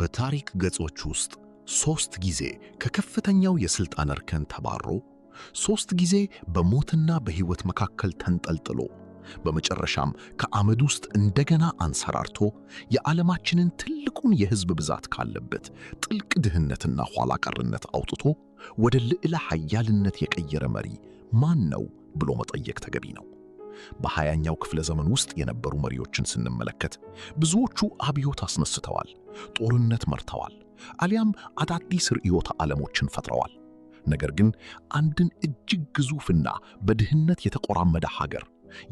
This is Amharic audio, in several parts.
በታሪክ ገጾች ውስጥ 3 ጊዜ ከከፍተኛው የሥልጣን እርከን ተባሮ 3 ጊዜ በሞትና በሕይወት መካከል ተንጠልጥሎ በመጨረሻም ከአመድ ውስጥ እንደገና አንሰራርቶ የዓለማችንን ትልቁን የሕዝብ ብዛት ካለበት ጥልቅ ድህነትና ኋላ ቀርነት አውጥቶ ወደ ልዕለ ኃያልነት የቀየረ መሪ ማን ነው ብሎ መጠየቅ ተገቢ ነው። በ20ኛው ክፍለ ዘመን ውስጥ የነበሩ መሪዎችን ስንመለከት ብዙዎቹ አብዮት አስነስተዋል፣ ጦርነት መርተዋል፣ አሊያም አዳዲስ ርዕዮተ ዓለሞችን ፈጥረዋል። ነገር ግን አንድን እጅግ ግዙፍና በድህነት የተቆራመደ ሀገር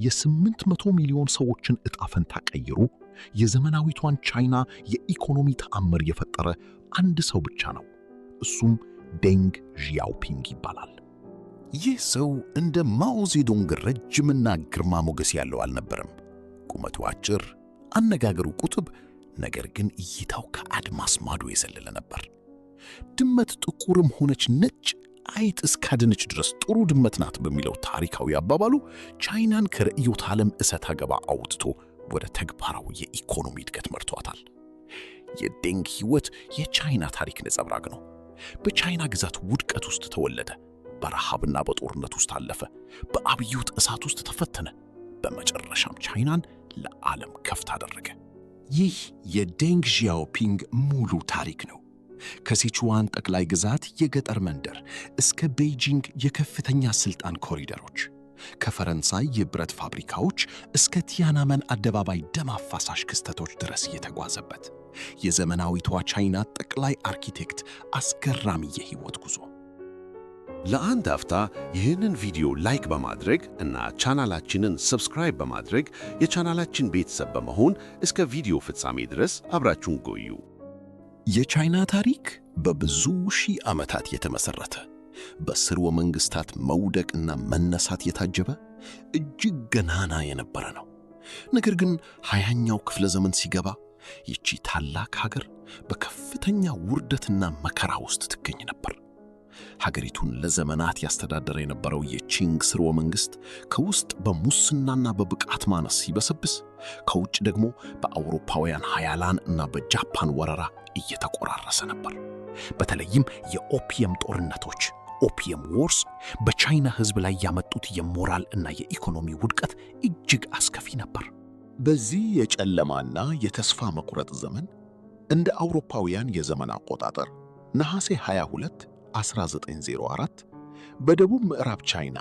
የ800 ሚሊዮን ሰዎችን ዕጣ ፈንታ ቀይሮ የዘመናዊቷን ቻይና የኢኮኖሚ ተአምር የፈጠረ አንድ ሰው ብቻ ነው። እሱም ዴንግ ዢያኦፒንግ ይባላል። ይህ ሰው እንደ ማኦ ዜዶንግ ረጅምና ግርማ ሞገስ ያለው አልነበረም። ቁመቱ አጭር፣ አነጋገሩ ቁጥብ፣ ነገር ግን እይታው ከአድማስ ማዶ የዘለለ ነበር። ድመት ጥቁርም ሆነች ነጭ አይጥ እስካደነች ድረስ ጥሩ ድመት ናት በሚለው ታሪካዊ አባባሉ ቻይናን ከርዕዮተ ዓለም እሰጥ አገባ አውጥቶ ወደ ተግባራዊ የኢኮኖሚ እድገት መርቷታል። የዴንግ ሕይወት የቻይና ታሪክ ነጸብራቅ ነው። በቻይና ግዛት ውድቀት ውስጥ ተወለደ። በረሃብና በጦርነት ውስጥ አለፈ። በአብዮት እሳት ውስጥ ተፈተነ። በመጨረሻም ቻይናን ለዓለም ከፍታ አደረገ። ይህ የዴንግ ዢያኦፒንግ ሙሉ ታሪክ ነው። ከሲቹዋን ጠቅላይ ግዛት የገጠር መንደር እስከ ቤጂንግ የከፍተኛ ሥልጣን ኮሪደሮች፣ ከፈረንሳይ የብረት ፋብሪካዎች እስከ ቲያናመን አደባባይ ደም አፋሳሽ ክስተቶች ድረስ የተጓዘበት የዘመናዊቷ ቻይና ጠቅላይ አርኪቴክት አስገራሚ የሕይወት ጉዞ። ለአንድ አፍታ ይህንን ቪዲዮ ላይክ በማድረግ እና ቻናላችንን ሰብስክራይብ በማድረግ የቻናላችን ቤተሰብ በመሆን እስከ ቪዲዮ ፍጻሜ ድረስ አብራችሁን ቆዩ። የቻይና ታሪክ በብዙ ሺህ ዓመታት የተመሠረተ፣ በሥርወ መንግሥታት መውደቅና መነሳት የታጀበ እጅግ ገናና የነበረ ነው። ነገር ግን 20ኛው ክፍለ ዘመን ሲገባ ይቺ ታላቅ ሀገር በከፍተኛ ውርደትና መከራ ውስጥ ትገኝ ነበር። ሀገሪቱን ለዘመናት ያስተዳደረ የነበረው የቺንግ ሥርወ መንግሥት ከውስጥ በሙስናና በብቃት ማነስ ሲበሰብስ፣ ከውጭ ደግሞ በአውሮፓውያን ኃያላን እና በጃፓን ወረራ እየተቆራረሰ ነበር። በተለይም የኦፒየም ጦርነቶች ኦፒየም ዎርስ በቻይና ሕዝብ ላይ ያመጡት የሞራል እና የኢኮኖሚ ውድቀት እጅግ አስከፊ ነበር። በዚህ የጨለማና የተስፋ መቁረጥ ዘመን እንደ አውሮፓውያን የዘመን አቆጣጠር ነሐሴ 22 1904 በደቡብ ምዕራብ ቻይና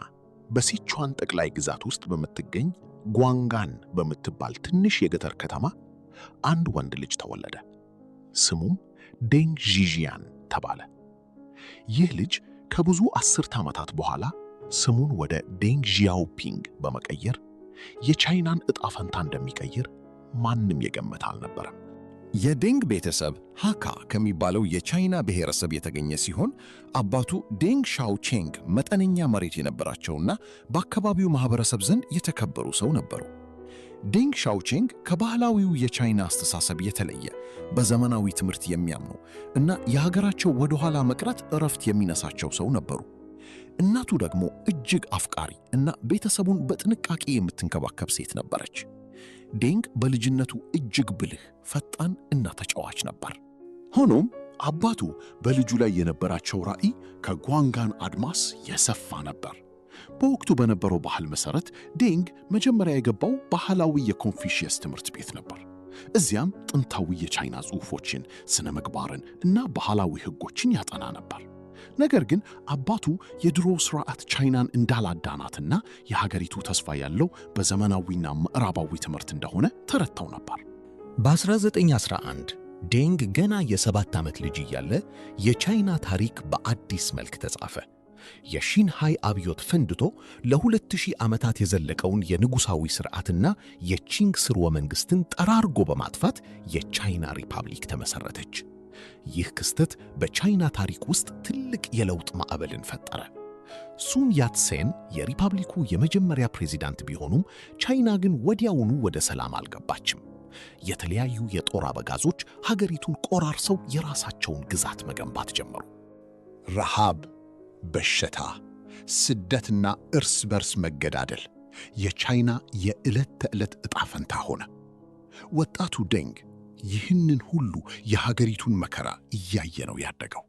በሲቹዋን ጠቅላይ ግዛት ውስጥ በምትገኝ ጓንጋን በምትባል ትንሽ የገጠር ከተማ አንድ ወንድ ልጅ ተወለደ። ስሙም ዴንግ ዢጂያን ተባለ። ይህ ልጅ ከብዙ አስርት ዓመታት በኋላ ስሙን ወደ ዴንግ ዢያኦፒንግ በመቀየር የቻይናን ዕጣ ፈንታ እንደሚቀይር ማንም የገመተ አልነበረም። የዴንግ ቤተሰብ ሃካ ከሚባለው የቻይና ብሔረሰብ የተገኘ ሲሆን አባቱ ዴንግ ሻኦቼንግ መጠነኛ መሬት የነበራቸውና በአካባቢው ማህበረሰብ ዘንድ የተከበሩ ሰው ነበሩ። ዴንግ ሻኦቼንግ ከባህላዊው የቻይና አስተሳሰብ የተለየ በዘመናዊ ትምህርት የሚያምኑ እና የሀገራቸው ወደ ኋላ መቅረት እረፍት የሚነሳቸው ሰው ነበሩ። እናቱ ደግሞ እጅግ አፍቃሪ እና ቤተሰቡን በጥንቃቄ የምትንከባከብ ሴት ነበረች። ዴንግ በልጅነቱ እጅግ ብልህ፣ ፈጣን እና ተጫዋች ነበር። ሆኖም አባቱ በልጁ ላይ የነበራቸው ራዕይ ከጓንጋን አድማስ የሰፋ ነበር። በወቅቱ በነበረው ባህል መሠረት ዴንግ መጀመሪያ የገባው ባህላዊ የኮንፊሽየስ ትምህርት ቤት ነበር። እዚያም ጥንታዊ የቻይና ጽሑፎችን፣ ስነ ምግባርን እና ባህላዊ ሕጎችን ያጠና ነበር። ነገር ግን አባቱ የድሮ ሥርዓት ቻይናን እንዳላዳናትና የሀገሪቱ ተስፋ ያለው በዘመናዊና ምዕራባዊ ትምህርት እንደሆነ ተረድተው ነበር። በ1911 ዴንግ ገና የ7 ዓመት ልጅ እያለ የቻይና ታሪክ በአዲስ መልክ ተጻፈ። የሺንሃይ አብዮት ፈንድቶ ለ2000 ዓመታት የዘለቀውን የንጉሣዊ ሥርዓትና የቺንግ ሥርወ መንግሥትን ጠራርጎ በማጥፋት የቻይና ሪፐብሊክ ተመሠረተች። ይህ ክስተት በቻይና ታሪክ ውስጥ ትልቅ የለውጥ ማዕበልን ፈጠረ። ሱን ያትሴን የሪፐብሊኩ የመጀመሪያ ፕሬዚዳንት ቢሆኑም ቻይና ግን ወዲያውኑ ወደ ሰላም አልገባችም። የተለያዩ የጦር አበጋዞች ሀገሪቱን ቆራርሰው የራሳቸውን ግዛት መገንባት ጀመሩ። ረሃብ፣ በሽታ፣ ስደትና እርስ በርስ መገዳደል የቻይና የዕለት ተዕለት ዕጣ ፈንታ ሆነ። ወጣቱ ዴንግ ይህንን ሁሉ የሀገሪቱን መከራ እያየ ነው ያደገው።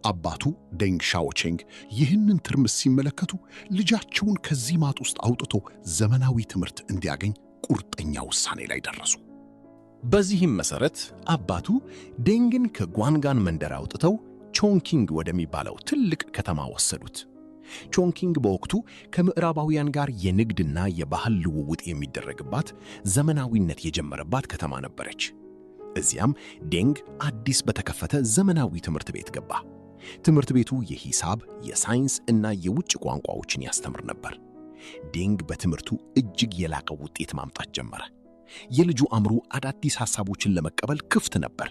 አባቱ ዴንግ ሻኦቼንግ ይህንን ትርምስ ሲመለከቱ ልጃቸውን ከዚህ ማጥ ውስጥ አውጥቶ ዘመናዊ ትምህርት እንዲያገኝ ቁርጠኛ ውሳኔ ላይ ደረሱ። በዚህም መሠረት አባቱ ዴንግን ከጓንጋን መንደር አውጥተው ቾንኪንግ ወደሚባለው ትልቅ ከተማ ወሰዱት። ቾንኪንግ በወቅቱ ከምዕራባውያን ጋር የንግድና የባህል ልውውጥ የሚደረግባት ዘመናዊነት የጀመረባት ከተማ ነበረች። እዚያም ዴንግ አዲስ በተከፈተ ዘመናዊ ትምህርት ቤት ገባ። ትምህርት ቤቱ የሂሳብ፣ የሳይንስ እና የውጭ ቋንቋዎችን ያስተምር ነበር። ዴንግ በትምህርቱ እጅግ የላቀ ውጤት ማምጣት ጀመረ። የልጁ አእምሮ አዳዲስ ሐሳቦችን ለመቀበል ክፍት ነበር።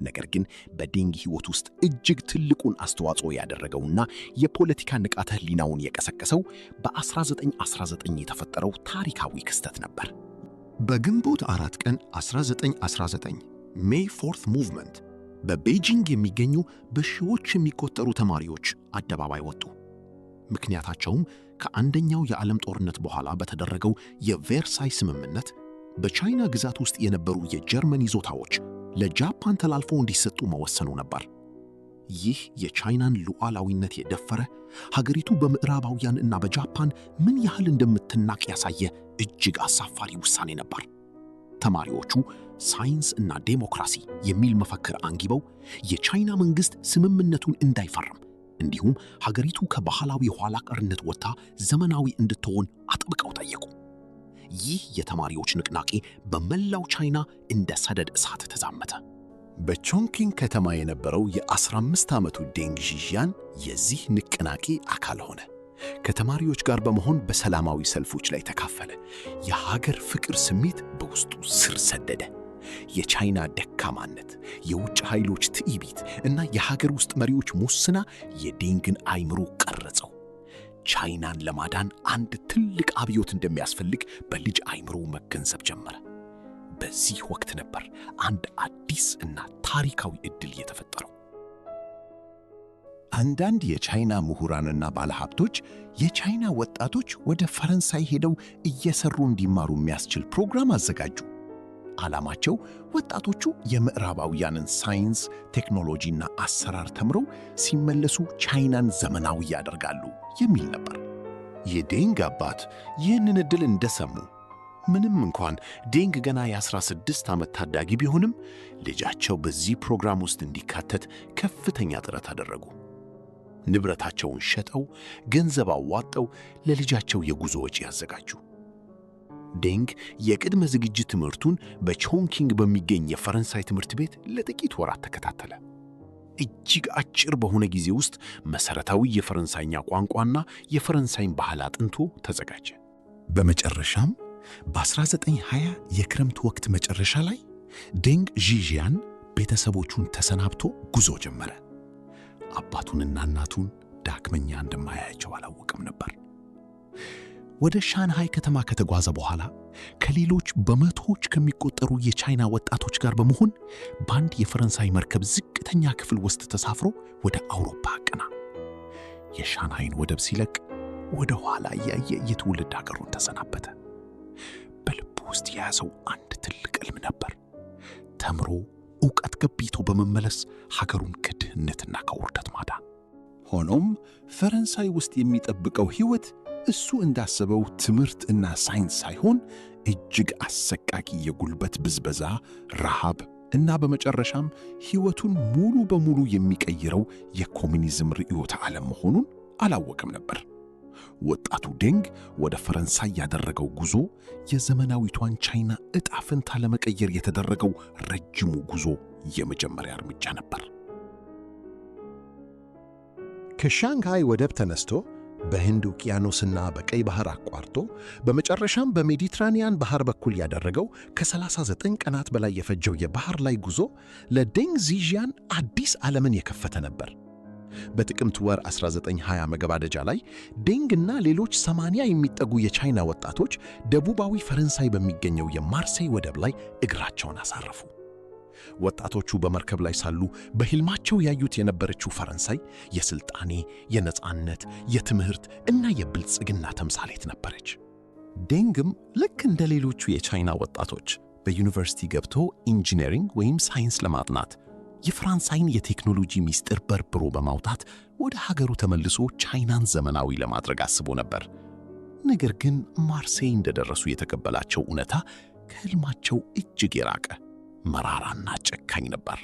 ነገር ግን በዴንግ ሕይወት ውስጥ እጅግ ትልቁን አስተዋጽኦ ያደረገውና የፖለቲካ ንቃተ ሕሊናውን የቀሰቀሰው በ1919 የተፈጠረው ታሪካዊ ክስተት ነበር። በግንቦት 4 ቀን 1919 ሜይ ፎርት ሙቭመንት በቤጂንግ የሚገኙ በሺዎች የሚቆጠሩ ተማሪዎች አደባባይ ወጡ። ምክንያታቸውም ከአንደኛው የዓለም ጦርነት በኋላ በተደረገው የቬርሳይ ስምምነት በቻይና ግዛት ውስጥ የነበሩ የጀርመን ይዞታዎች ለጃፓን ተላልፈው እንዲሰጡ መወሰኑ ነበር። ይህ የቻይናን ሉዓላዊነት የደፈረ፣ ሀገሪቱ በምዕራባውያን እና በጃፓን ምን ያህል እንደምትናቅ ያሳየ እጅግ አሳፋሪ ውሳኔ ነበር። ተማሪዎቹ ሳይንስ እና ዴሞክራሲ የሚል መፈክር አንግበው የቻይና መንግሥት ስምምነቱን እንዳይፈርም እንዲሁም ሀገሪቱ ከባህላዊ ኋላ ቀርነት ወጥታ ዘመናዊ እንድትሆን አጥብቀው ጠየቁ። ይህ የተማሪዎች ንቅናቄ በመላው ቻይና እንደ ሰደድ እሳት ተዛመተ። በቾንኪንግ ከተማ የነበረው የ15 ዓመቱ ዴንግ ዢጂያን የዚህ ንቅናቄ አካል ሆነ። ከተማሪዎች ጋር በመሆን በሰላማዊ ሰልፎች ላይ ተካፈለ። የሀገር ፍቅር ስሜት በውስጡ ስር ሰደደ። የቻይና ደካማነት፣ የውጭ ኃይሎች ትዕቢት እና የሀገር ውስጥ መሪዎች ሙስና የዴንግን አእምሮ ቀረጸው። ቻይናን ለማዳን አንድ ትልቅ አብዮት እንደሚያስፈልግ በልጅ አእምሮ መገንዘብ ጀመረ። በዚህ ወቅት ነበር አንድ አዲስ እና ታሪካዊ ዕድል የተፈጠረው። አንዳንድ የቻይና ምሁራንና ባለሀብቶች የቻይና ወጣቶች ወደ ፈረንሳይ ሄደው እየሰሩ እንዲማሩ የሚያስችል ፕሮግራም አዘጋጁ። ዓላማቸው ወጣቶቹ የምዕራባውያንን ሳይንስ፣ ቴክኖሎጂና አሰራር ተምረው ሲመለሱ ቻይናን ዘመናዊ ያደርጋሉ የሚል ነበር። የዴንግ አባት ይህንን ዕድል እንደሰሙ ምንም እንኳን ዴንግ ገና የ16 ዓመት ታዳጊ ቢሆንም ልጃቸው በዚህ ፕሮግራም ውስጥ እንዲካተት ከፍተኛ ጥረት አደረጉ። ንብረታቸውን ሸጠው ገንዘብ አዋጠው ለልጃቸው የጉዞ ወጪ ያዘጋጁ። ዴንግ የቅድመ ዝግጅት ትምህርቱን በቾንኪንግ በሚገኝ የፈረንሳይ ትምህርት ቤት ለጥቂት ወራት ተከታተለ። እጅግ አጭር በሆነ ጊዜ ውስጥ መሠረታዊ የፈረንሳይኛ ቋንቋና የፈረንሳይን ባህል አጥንቶ ተዘጋጀ። በመጨረሻም በ1920 የክረምት ወቅት መጨረሻ ላይ ዴንግ ዢጂያን ቤተሰቦቹን ተሰናብቶ ጉዞ ጀመረ። አባቱንና እናቱን ዳግመኛ እንደማያያቸው አላወቀም ነበር። ወደ ሻንሃይ ከተማ ከተጓዘ በኋላ ከሌሎች በመቶዎች ከሚቆጠሩ የቻይና ወጣቶች ጋር በመሆን በአንድ የፈረንሳይ መርከብ ዝቅተኛ ክፍል ውስጥ ተሳፍሮ ወደ አውሮፓ አቀና። የሻንሃይን ወደብ ሲለቅ ወደ ኋላ እያየ የትውልድ ሀገሩን ተሰናበተ። በልቡ ውስጥ የያዘው አንድ ትልቅ ሕልም ነበር። ተምሮ ዕውቀት ገብይቶ በመመለስ ሀገሩን ከድህነትና ከውርደት ማዳን። ሆኖም ፈረንሳይ ውስጥ የሚጠብቀው ሕይወት እሱ እንዳሰበው ትምህርት እና ሳይንስ ሳይሆን እጅግ አሰቃቂ የጉልበት ብዝበዛ፣ ረሃብ እና በመጨረሻም ሕይወቱን ሙሉ በሙሉ የሚቀይረው የኮሚኒዝም ርዕዮተ ዓለም መሆኑን አላወቅም ነበር። ወጣቱ ዴንግ ወደ ፈረንሳይ ያደረገው ጉዞ የዘመናዊቷን ቻይና ዕጣ ፈንታ ለመቀየር የተደረገው ረጅሙ ጉዞ የመጀመሪያ እርምጃ ነበር። ከሻንግሃይ ወደብ ተነስቶ በህንድ ውቅያኖስና በቀይ ባህር አቋርጦ በመጨረሻም በሜዲትራኒያን ባህር በኩል ያደረገው ከ39 ቀናት በላይ የፈጀው የባህር ላይ ጉዞ ለዴንግ ዢጂያን አዲስ ዓለምን የከፈተ ነበር። በጥቅምት ወር 1920 መገባደጃ ላይ ዴንግና ሌሎች 80 የሚጠጉ የቻይና ወጣቶች ደቡባዊ ፈረንሳይ በሚገኘው የማርሴይ ወደብ ላይ እግራቸውን አሳረፉ። ወጣቶቹ በመርከብ ላይ ሳሉ በሕልማቸው ያዩት የነበረችው ፈረንሳይ የሥልጣኔ፣ የነጻነት፣ የትምህርት እና የብልጽግና ተምሳሌት ነበረች። ዴንግም ልክ እንደ ሌሎቹ የቻይና ወጣቶች በዩኒቨርሲቲ ገብቶ ኢንጂነሪንግ ወይም ሳይንስ ለማጥናት የፈረንሳይን የቴክኖሎጂ ሚስጥር በርብሮ በማውጣት ወደ ሀገሩ ተመልሶ ቻይናን ዘመናዊ ለማድረግ አስቦ ነበር። ነገር ግን ማርሴይ እንደደረሱ የተቀበላቸው እውነታ ከሕልማቸው እጅግ የራቀ መራራና ጨካኝ ነበር።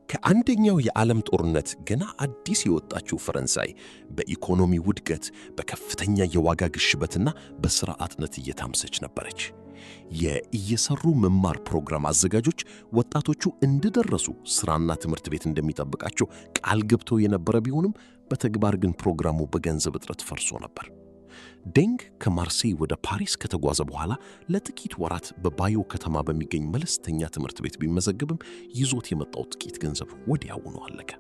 ከአንደኛው የዓለም ጦርነት ገና አዲስ የወጣችው ፈረንሳይ በኢኮኖሚ ውድቀት፣ በከፍተኛ የዋጋ ግሽበትና በሥራ አጥነት እየታመሰች ነበረች። የእየሰሩ መማር ፕሮግራም አዘጋጆች ወጣቶቹ እንደደረሱ ሥራና ትምህርት ቤት እንደሚጠብቃቸው ቃል ገብተው የነበረ ቢሆንም በተግባር ግን ፕሮግራሙ በገንዘብ እጥረት ፈርሶ ነበር። ዴንግ ከማርሴይ ወደ ፓሪስ ከተጓዘ በኋላ ለጥቂት ወራት በባዮ ከተማ በሚገኝ መለስተኛ ትምህርት ቤት ቢመዘገብም ይዞት የመጣው ጥቂት ገንዘብ ወዲያውኑ አለቀ።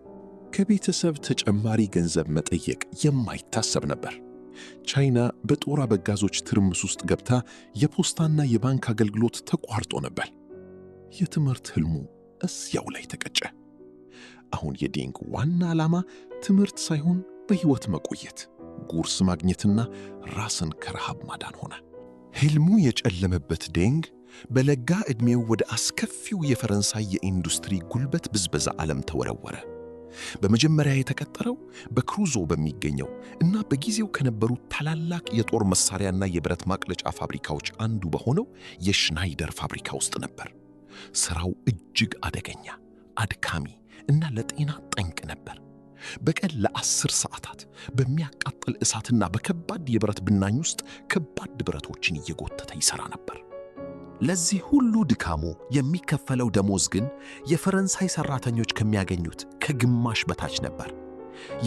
ከቤተሰብ ተጨማሪ ገንዘብ መጠየቅ የማይታሰብ ነበር። ቻይና በጦር አበጋዞች ትርምስ ውስጥ ገብታ የፖስታና የባንክ አገልግሎት ተቋርጦ ነበር። የትምህርት ሕልሙ እዚያው ላይ ተቀጨ። አሁን የዴንግ ዋና ዓላማ ትምህርት ሳይሆን በሕይወት መቆየት፣ ጉርስ ማግኘትና ራስን ከረሃብ ማዳን ሆነ። ሕልሙ የጨለመበት ዴንግ በለጋ ዕድሜው ወደ አስከፊው የፈረንሳይ የኢንዱስትሪ ጉልበት ብዝበዛ ዓለም ተወረወረ። በመጀመሪያ የተቀጠረው በክሩዞ በሚገኘው እና በጊዜው ከነበሩ ታላላቅ የጦር መሳሪያና የብረት ማቅለጫ ፋብሪካዎች አንዱ በሆነው የሽናይደር ፋብሪካ ውስጥ ነበር። ሥራው እጅግ አደገኛ፣ አድካሚ እና ለጤና ጠንቅ ነበር። በቀን ለ10 ሰዓታት በሚያቃጥል እሳትና በከባድ የብረት ብናኝ ውስጥ ከባድ ብረቶችን እየጎተተ ይሠራ ነበር። ለዚህ ሁሉ ድካሙ የሚከፈለው ደሞዝ ግን የፈረንሳይ ሠራተኞች ከሚያገኙት ከግማሽ በታች ነበር።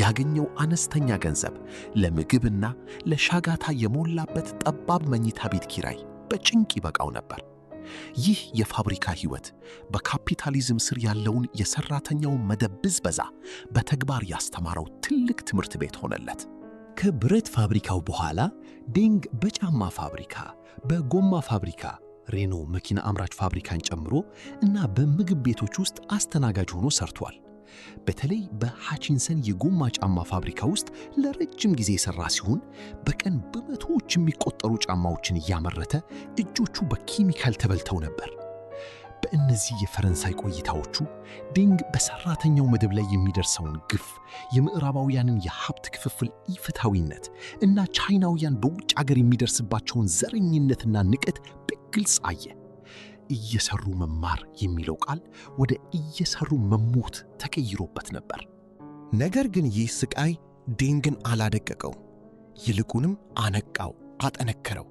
ያገኘው አነስተኛ ገንዘብ ለምግብና ለሻጋታ የሞላበት ጠባብ መኝታ ቤት ኪራይ በጭንቅ ይበቃው ነበር። ይህ የፋብሪካ ሕይወት በካፒታሊዝም ስር ያለውን የሠራተኛውን መደብ ብዝበዛ በተግባር ያስተማረው ትልቅ ትምህርት ቤት ሆነለት። ከብረት ፋብሪካው በኋላ ዴንግ በጫማ ፋብሪካ፣ በጎማ ፋብሪካ፣ ሬኖ መኪና አምራች ፋብሪካን ጨምሮ እና በምግብ ቤቶች ውስጥ አስተናጋጅ ሆኖ ሰርቷል። በተለይ በሃቺንሰን የጎማ ጫማ ፋብሪካ ውስጥ ለረጅም ጊዜ የሠራ ሲሆን በቀን በመቶዎች የሚቆጠሩ ጫማዎችን እያመረተ እጆቹ በኬሚካል ተበልተው ነበር። በእነዚህ የፈረንሳይ ቆይታዎቹ ዴንግ በሠራተኛው መደብ ላይ የሚደርሰውን ግፍ፣ የምዕራባውያንን የሀብት ክፍፍል ኢፍትሐዊነት እና ቻይናውያን በውጭ አገር የሚደርስባቸውን ዘረኝነትና ንቀት በግልጽ አየ። እየሰሩ መማር የሚለው ቃል ወደ እየሰሩ መሞት ተቀይሮበት ነበር። ነገር ግን ይህ ስቃይ ዴንግን አላደቀቀው፣ ይልቁንም አነቃው፣ አጠነከረው።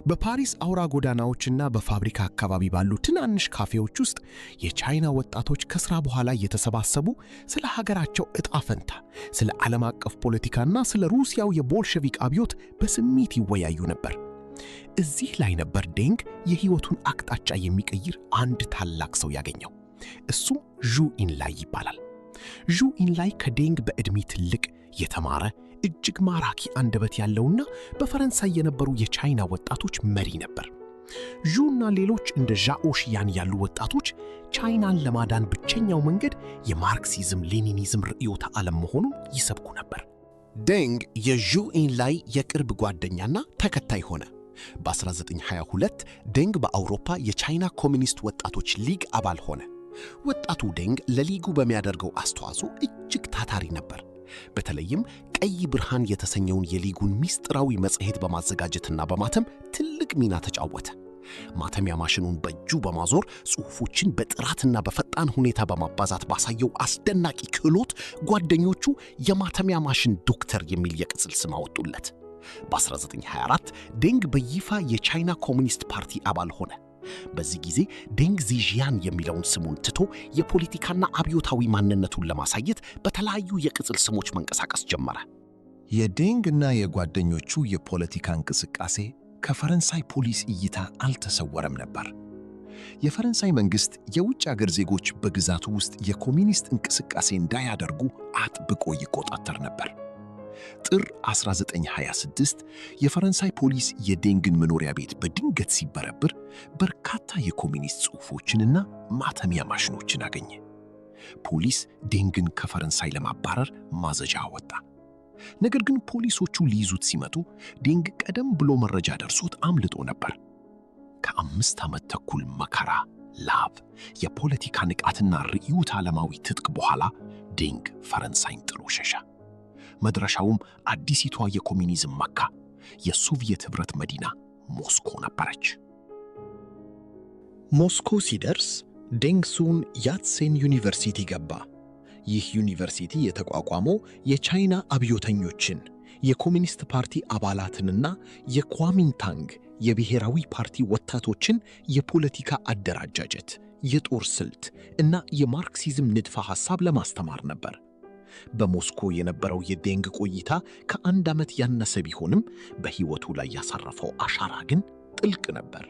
በፓሪስ አውራ ጎዳናዎችና በፋብሪካ አካባቢ ባሉ ትናንሽ ካፌዎች ውስጥ የቻይና ወጣቶች ከሥራ በኋላ እየተሰባሰቡ ስለ ሀገራቸው ዕጣ ፈንታ፣ ስለ ዓለም አቀፍ ፖለቲካና ስለ ሩሲያው የቦልሸቪክ አብዮት በስሜት ይወያዩ ነበር። እዚህ ላይ ነበር ዴንግ የሕይወቱን አቅጣጫ የሚቀይር አንድ ታላቅ ሰው ያገኘው። እሱም ዡ ኢንላይ ይባላል። ዡ ኢንላይ ከዴንግ በዕድሜ ትልቅ፣ የተማረ፣ እጅግ ማራኪ አንደበት ያለውና በፈረንሳይ የነበሩ የቻይና ወጣቶች መሪ ነበር። ዡና ሌሎች እንደ ዣኦ ሺያን ያሉ ወጣቶች ቻይናን ለማዳን ብቸኛው መንገድ የማርክሲዝም ሌኒኒዝም ርዕዮተ ዓለም መሆኑን ይሰብኩ ነበር። ዴንግ የዡ ኢንላይ የቅርብ ጓደኛና ተከታይ ሆነ። በ1922 ዴንግ በአውሮፓ የቻይና ኮሚኒስት ወጣቶች ሊግ አባል ሆነ። ወጣቱ ዴንግ ለሊጉ በሚያደርገው አስተዋጽኦ እጅግ ታታሪ ነበር። በተለይም ቀይ ብርሃን የተሰኘውን የሊጉን ሚስጥራዊ መጽሔት በማዘጋጀትና በማተም ትልቅ ሚና ተጫወተ። ማተሚያ ማሽኑን በእጁ በማዞር ጽሑፎችን በጥራትና በፈጣን ሁኔታ በማባዛት ባሳየው አስደናቂ ክህሎት ጓደኞቹ የማተሚያ ማሽን ዶክተር የሚል የቅጽል ስም አወጡለት። በ1924 ዴንግ በይፋ የቻይና ኮሚኒስት ፓርቲ አባል ሆነ። በዚህ ጊዜ ዴንግ ዚጂያን የሚለውን ስሙን ትቶ የፖለቲካና አብዮታዊ ማንነቱን ለማሳየት በተለያዩ የቅጽል ስሞች መንቀሳቀስ ጀመረ። የዴንግና የጓደኞቹ የፖለቲካ እንቅስቃሴ ከፈረንሳይ ፖሊስ እይታ አልተሰወረም ነበር። የፈረንሳይ መንግሥት የውጭ አገር ዜጎች በግዛቱ ውስጥ የኮሚኒስት እንቅስቃሴ እንዳያደርጉ አጥብቆ ይቆጣጠር ነበር። ጥር 1926 የፈረንሳይ ፖሊስ የዴንግን መኖሪያ ቤት በድንገት ሲበረብር በርካታ የኮሚኒስት ጽሑፎችንና ማተሚያ ማሽኖችን አገኘ። ፖሊስ ዴንግን ከፈረንሳይ ለማባረር ማዘዣ አወጣ። ነገር ግን ፖሊሶቹ ሊይዙት ሲመጡ ዴንግ ቀደም ብሎ መረጃ ደርሶት አምልጦ ነበር። ከ5 ዓመት ተኩል መከራ፣ ላብ፣ የፖለቲካ ንቃትና ርዕዮተ ዓለማዊ ትጥቅ በኋላ ዴንግ ፈረንሳይን ጥሎ ሸሸ። መድረሻውም አዲሲቷ የኮሚኒዝም መካ፣ የሶቪየት ኅብረት መዲና ሞስኮ ነበረች። ሞስኮ ሲደርስ ዴንግ ሱን ያትሴን ዩኒቨርሲቲ ገባ። ይህ ዩኒቨርሲቲ የተቋቋመው የቻይና አብዮተኞችን፣ የኮሚኒስት ፓርቲ አባላትንና የኳሚንታንግ የብሔራዊ ፓርቲ ወጣቶችን የፖለቲካ አደረጃጀት፣ የጦር ስልት እና የማርክሲዝም ንድፈ ሐሳብ ለማስተማር ነበር። በሞስኮ የነበረው የዴንግ ቆይታ ከ1 ዓመት ያነሰ ቢሆንም በሕይወቱ ላይ ያሳረፈው አሻራ ግን ጥልቅ ነበር።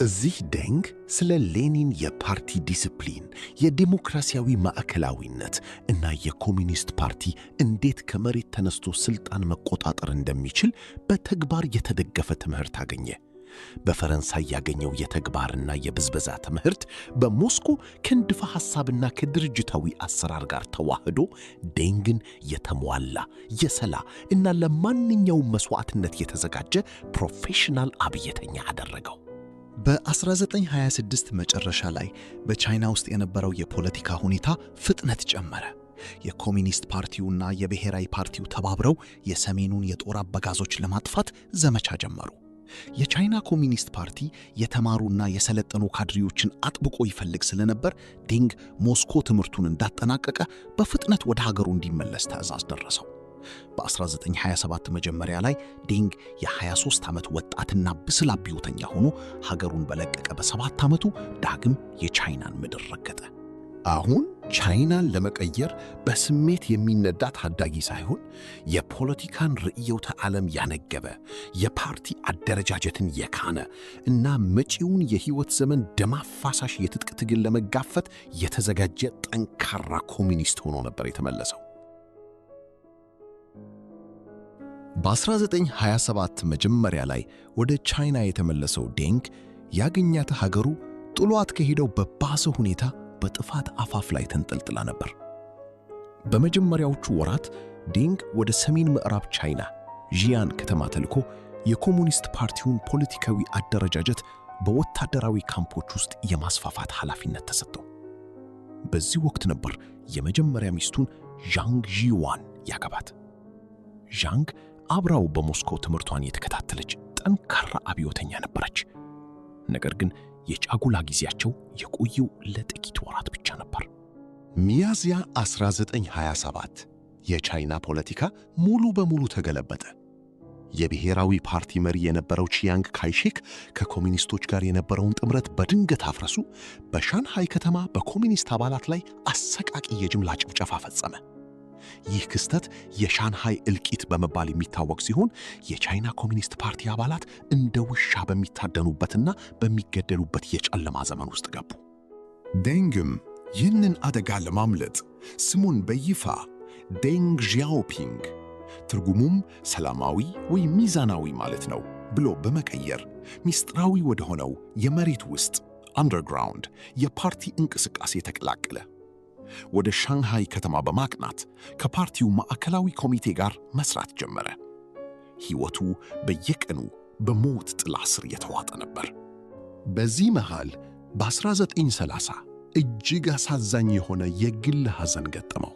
እዚህ ዴንግ ስለ ሌኒን የፓርቲ ዲስፕሊን፣ የዲሞክራሲያዊ ማዕከላዊነት እና የኮሚኒስት ፓርቲ እንዴት ከመሬት ተነስቶ ስልጣን መቆጣጠር እንደሚችል በተግባር የተደገፈ ትምህርት አገኘ። በፈረንሳይ ያገኘው የተግባርና የብዝበዛ ትምህርት በሞስኮ ከንድፈ ሐሳብና ከድርጅታዊ አሰራር ጋር ተዋህዶ ዴንግን የተሟላ የሰላ እና ለማንኛውም መስዋዕትነት የተዘጋጀ ፕሮፌሽናል አብዮተኛ አደረገው። በ1926 መጨረሻ ላይ በቻይና ውስጥ የነበረው የፖለቲካ ሁኔታ ፍጥነት ጨመረ። የኮሚኒስት ፓርቲውና የብሔራዊ ፓርቲው ተባብረው የሰሜኑን የጦር አበጋዞች ለማጥፋት ዘመቻ ጀመሩ። የቻይና ኮሚኒስት ፓርቲ የተማሩና የሰለጠኑ ካድሬዎችን አጥብቆ ይፈልግ ስለነበር ዴንግ ሞስኮ ትምህርቱን እንዳጠናቀቀ በፍጥነት ወደ ሀገሩ እንዲመለስ ትዕዛዝ ደረሰው። በ1927 መጀመሪያ ላይ ዴንግ የ23 ዓመት ወጣትና ብስል አብዮተኛ ሆኖ ሀገሩን በለቀቀ በ7 ዓመቱ ዳግም የቻይናን ምድር ረገጠ። አሁን ቻይናን ለመቀየር በስሜት የሚነዳ ታዳጊ ሳይሆን የፖለቲካን ርዕዮተ ዓለም ያነገበ፣ የፓርቲ አደረጃጀትን የካነ እና መጪውን የሕይወት ዘመን ደም አፋሳሽ የትጥቅ ትግል ለመጋፈጥ የተዘጋጀ ጠንካራ ኮሚኒስት ሆኖ ነበር የተመለሰው። በ1927 መጀመሪያ ላይ ወደ ቻይና የተመለሰው ዴንግ ያገኛት ሀገሩ ጥሏት ከሄደው በባሰ ሁኔታ በጥፋት አፋፍ ላይ ተንጠልጥላ ነበር። በመጀመሪያዎቹ ወራት ዴንግ ወደ ሰሜን ምዕራብ ቻይና ዢያን ከተማ ተልኮ የኮሙኒስት ፓርቲውን ፖለቲካዊ አደረጃጀት በወታደራዊ ካምፖች ውስጥ የማስፋፋት ኃላፊነት ተሰጠው። በዚህ ወቅት ነበር የመጀመሪያ ሚስቱን ዣንግ ዢዋን ያገባት። ዣንግ አብራው በሞስኮ ትምህርቷን የተከታተለች ጠንካራ አብዮተኛ ነበረች። ነገር ግን የጫጉላ ጊዜያቸው የቆየው ለጥቂት ወራት ብቻ ነበር። ሚያዝያ 1927 የቻይና ፖለቲካ ሙሉ በሙሉ ተገለበጠ። የብሔራዊ ፓርቲ መሪ የነበረው ቺያንግ ካይሼክ ከኮሚኒስቶች ጋር የነበረውን ጥምረት በድንገት አፍረሱ። በሻንሃይ ከተማ በኮሚኒስት አባላት ላይ አሰቃቂ የጅምላ ጭፍጨፋ ፈጸመ። ይህ ክስተት የሻንሃይ እልቂት በመባል የሚታወቅ ሲሆን የቻይና ኮሚኒስት ፓርቲ አባላት እንደ ውሻ በሚታደኑበትና በሚገደሉበት የጨለማ ዘመን ውስጥ ገቡ። ዴንግም ይህንን አደጋ ለማምለጥ ስሙን በይፋ ዴንግ ዢያኦፒንግ ትርጉሙም ሰላማዊ ወይም ሚዛናዊ ማለት ነው ብሎ በመቀየር ሚስጥራዊ ወደ ሆነው የመሬት ውስጥ አንደርግራውንድ የፓርቲ እንቅስቃሴ ተቀላቀለ። ወደ ሻንሃይ ከተማ በማቅናት ከፓርቲው ማዕከላዊ ኮሚቴ ጋር መስራት ጀመረ። ሕይወቱ በየቀኑ በሞት ጥላ ስር የተዋጠ ነበር። በዚህ መሃል በ1930 እጅግ አሳዛኝ የሆነ የግል ሐዘን ገጠመው።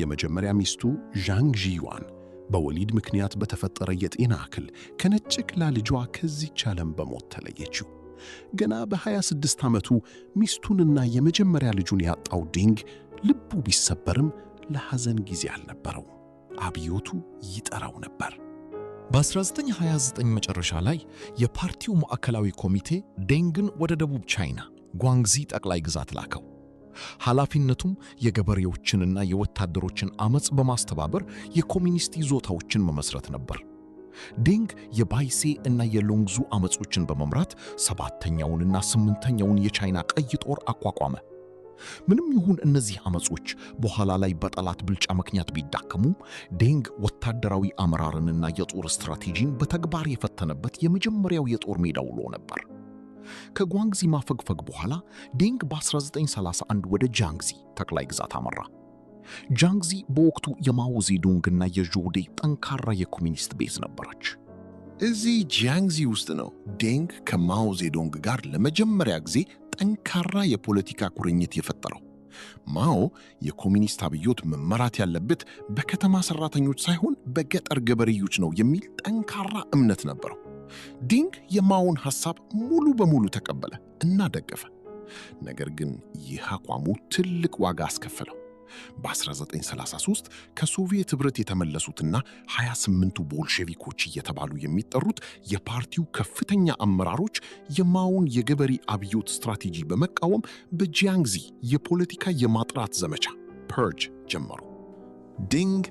የመጀመሪያ ሚስቱ ዣንግ ዢዋን በወሊድ ምክንያት በተፈጠረ የጤና እክል ከነጭቅላ ልጇ ከዚህች ዓለም በሞት ተለየችው። ገና በ26 ዓመቱ ሚስቱንና የመጀመሪያ ልጁን ያጣው ዴንግ ልቡ ቢሰበርም ለሐዘን ጊዜ አልነበረው። አብዮቱ ይጠራው ነበር። በ1929 መጨረሻ ላይ የፓርቲው ማዕከላዊ ኮሚቴ ዴንግን ወደ ደቡብ ቻይና ጓንግዚ ጠቅላይ ግዛት ላከው። ኃላፊነቱም የገበሬዎችንና የወታደሮችን አመጽ በማስተባበር የኮሚኒስት ይዞታዎችን መመስረት ነበር። ዴንግ የባይሴ እና የሎንግዙ አመጾችን በመምራት 7ኛውንና 8ኛውን የቻይና ቀይ ጦር አቋቋመ። ምንም ይሁን እነዚህ አመጾች በኋላ ላይ በጠላት ብልጫ ምክንያት ቢዳከሙም ዴንግ ወታደራዊ አመራርንና የጦር ስትራቴጂን በተግባር የፈተነበት የመጀመሪያው የጦር ሜዳ ውሎ ነበር። ከጓንግዚ ማፈግፈግ በኋላ ዴንግ በ1931 ወደ ጃንግዚ ጠቅላይ ግዛት አመራ። ጃንግዚ በወቅቱ የማኦ ዜዱንግና የዦዴ ጠንካራ የኮሚኒስት ቤዝ ነበረች። እዚህ ጂያንግዚ ውስጥ ነው ዴንግ ከማኦ ዜዶንግ ጋር ለመጀመሪያ ጊዜ ጠንካራ የፖለቲካ ቁርኝት የፈጠረው። ማኦ የኮሚኒስት አብዮት መመራት ያለበት በከተማ ሰራተኞች ሳይሆን በገጠር ገበሬዎች ነው የሚል ጠንካራ እምነት ነበረው። ዴንግ የማኦን ሐሳብ ሙሉ በሙሉ ተቀበለ እና ደገፈ። ነገር ግን ይህ አቋሙ ትልቅ ዋጋ አስከፈለው። በ1933 ከሶቪየት ኅብረት የተመለሱትና 28ቱ ቦልሼቪኮች እየተባሉ የሚጠሩት የፓርቲው ከፍተኛ አመራሮች የማኦን የገበሬ አብዮት ስትራቴጂ በመቃወም በጂያንግዚ የፖለቲካ የማጥራት ዘመቻ ፐርጅ ጀመሩ። ዴንግ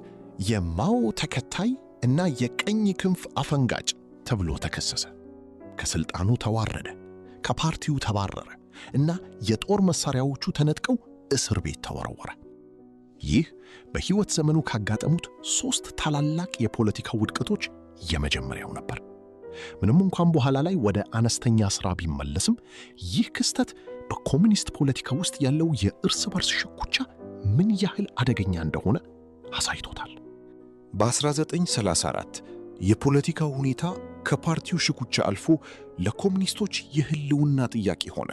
የማኦ ተከታይ እና የቀኝ ክንፍ አፈንጋጭ ተብሎ ተከሰሰ። ከስልጣኑ ተዋረደ፣ ከፓርቲው ተባረረ እና የጦር መሳሪያዎቹ ተነጥቀው እስር ቤት ተወረወረ። ይህ በሕይወት ዘመኑ ካጋጠሙት 3 ታላላቅ የፖለቲካ ውድቀቶች የመጀመሪያው ነበር። ምንም እንኳን በኋላ ላይ ወደ አነስተኛ ሥራ ቢመለስም ይህ ክስተት በኮሚኒስት ፖለቲካ ውስጥ ያለው የእርስ በርስ ሽኩቻ ምን ያህል አደገኛ እንደሆነ አሳይቶታል። በ1934 የፖለቲካው ሁኔታ ከፓርቲው ሽኩቻ አልፎ ለኮሚኒስቶች የህልውና ጥያቄ ሆነ።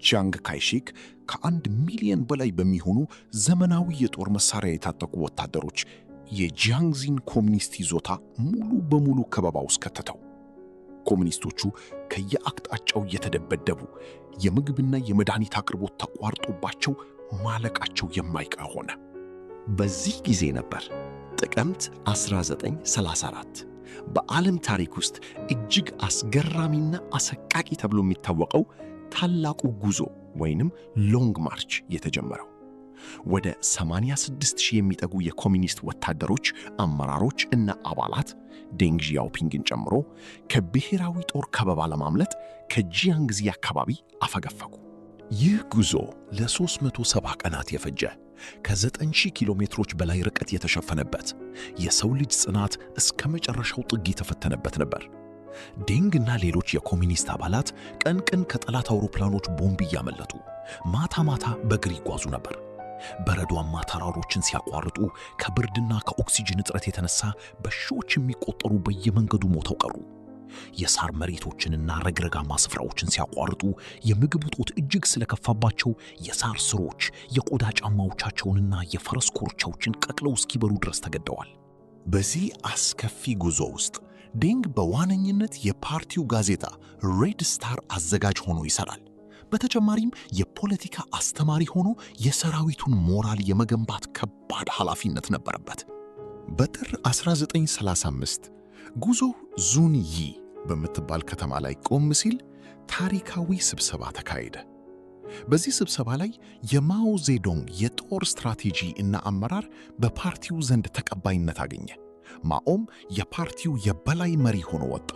ቺያንግ ካይሼክ ከ1 ሚሊዮን በላይ በሚሆኑ ዘመናዊ የጦር መሳሪያ የታጠቁ ወታደሮች የጂያንግዚን ኮሚኒስት ይዞታ ሙሉ በሙሉ ከበባ ውስጥ ከተተው። ኮሚኒስቶቹ ከየአቅጣጫው እየተደበደቡ የምግብና የመድኃኒት አቅርቦት ተቋርጦባቸው ማለቃቸው የማይቀር ሆነ። በዚህ ጊዜ ነበር ጥቅምት 1934 በዓለም ታሪክ ውስጥ እጅግ አስገራሚና አሰቃቂ ተብሎ የሚታወቀው ታላቁ ጉዞ ወይንም ሎንግ ማርች የተጀመረው። ወደ 86,000 የሚጠጉ የኮሚኒስት ወታደሮች፣ አመራሮች እና አባላት ዴንግ ዢያኦፒንግን ጨምሮ ከብሔራዊ ጦር ከበባ ለማምለጥ ከጂያንግዚ አካባቢ አፈገፈጉ። ይህ ጉዞ ለ370 ቀናት የፈጀ ከ9,000 ኪሎ ሜትሮች በላይ ርቀት የተሸፈነበት የሰው ልጅ ጽናት እስከ መጨረሻው ጥግ የተፈተነበት ነበር። ዴንግ እና ሌሎች የኮሚኒስት አባላት ቀን ቀን ከጠላት አውሮፕላኖች ቦምብ እያመለጡ ማታ ማታ በእግር ይጓዙ ነበር። በረዷማ ተራሮችን ሲያቋርጡ ከብርድና ከኦክሲጅን እጥረት የተነሳ በሺዎች የሚቆጠሩ በየመንገዱ ሞተው ቀሩ። የሳር መሬቶችንና ረግረጋማ ስፍራዎችን ሲያቋርጡ የምግብ እጦት እጅግ ስለከፋባቸው የሳር ስሮች የቆዳ ጫማዎቻቸውንና የፈረስ ኮርቻዎችን ቀቅለው እስኪበሉ ድረስ ተገደዋል። በዚህ አስከፊ ጉዞ ውስጥ ዴንግ በዋነኝነት የፓርቲው ጋዜጣ ሬድ ስታር አዘጋጅ ሆኖ ይሰራል። በተጨማሪም የፖለቲካ አስተማሪ ሆኖ የሰራዊቱን ሞራል የመገንባት ከባድ ኃላፊነት ነበረበት። በጥር 1935 ጉዞው ዙንዪ በምትባል ከተማ ላይ ቆም ሲል ታሪካዊ ስብሰባ ተካሄደ። በዚህ ስብሰባ ላይ የማኦ ዜዶንግ የጦር ስትራቴጂ እና አመራር በፓርቲው ዘንድ ተቀባይነት አገኘ። ማኦም የፓርቲው የበላይ መሪ ሆኖ ወጣ።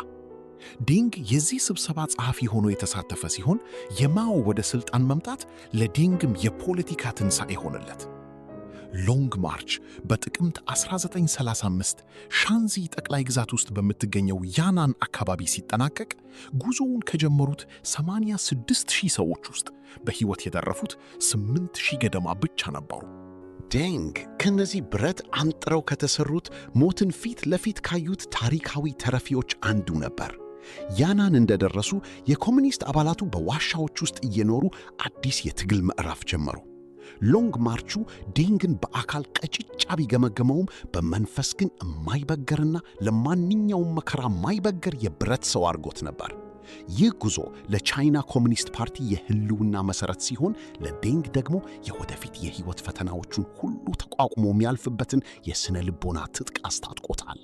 ዴንግ የዚህ ስብሰባ ጸሐፊ ሆኖ የተሳተፈ ሲሆን የማኦ ወደ ሥልጣን መምጣት ለዴንግም የፖለቲካ ትንሣኤ ሆነለት። ሎንግ ማርች በጥቅምት 1935 ሻንዚ ጠቅላይ ግዛት ውስጥ በምትገኘው ያናን አካባቢ ሲጠናቀቅ ጉዞውን ከጀመሩት 86,000 ሰዎች ውስጥ በሕይወት የተረፉት 8,000 ገደማ ብቻ ነበሩ። ዴንግ ከነዚህ ብረት አንጥረው ከተሰሩት ሞትን ፊት ለፊት ካዩት ታሪካዊ ተረፊዎች አንዱ ነበር። ያናን እንደደረሱ የኮሚኒስት አባላቱ በዋሻዎች ውስጥ እየኖሩ አዲስ የትግል ምዕራፍ ጀመሩ። ሎንግ ማርቹ ዴንግን በአካል ቀጭጫ ቢገመገመውም በመንፈስ ግን የማይበገርና ለማንኛውም መከራ የማይበገር የብረት ሰው አድርጎት ነበር። ይህ ጉዞ ለቻይና ኮሚኒስት ፓርቲ የህልውና መሠረት ሲሆን፣ ለዴንግ ደግሞ የወደፊት የሕይወት ፈተናዎቹን ሁሉ ተቋቁሞ የሚያልፍበትን የሥነ ልቦና ትጥቅ አስታጥቆታል።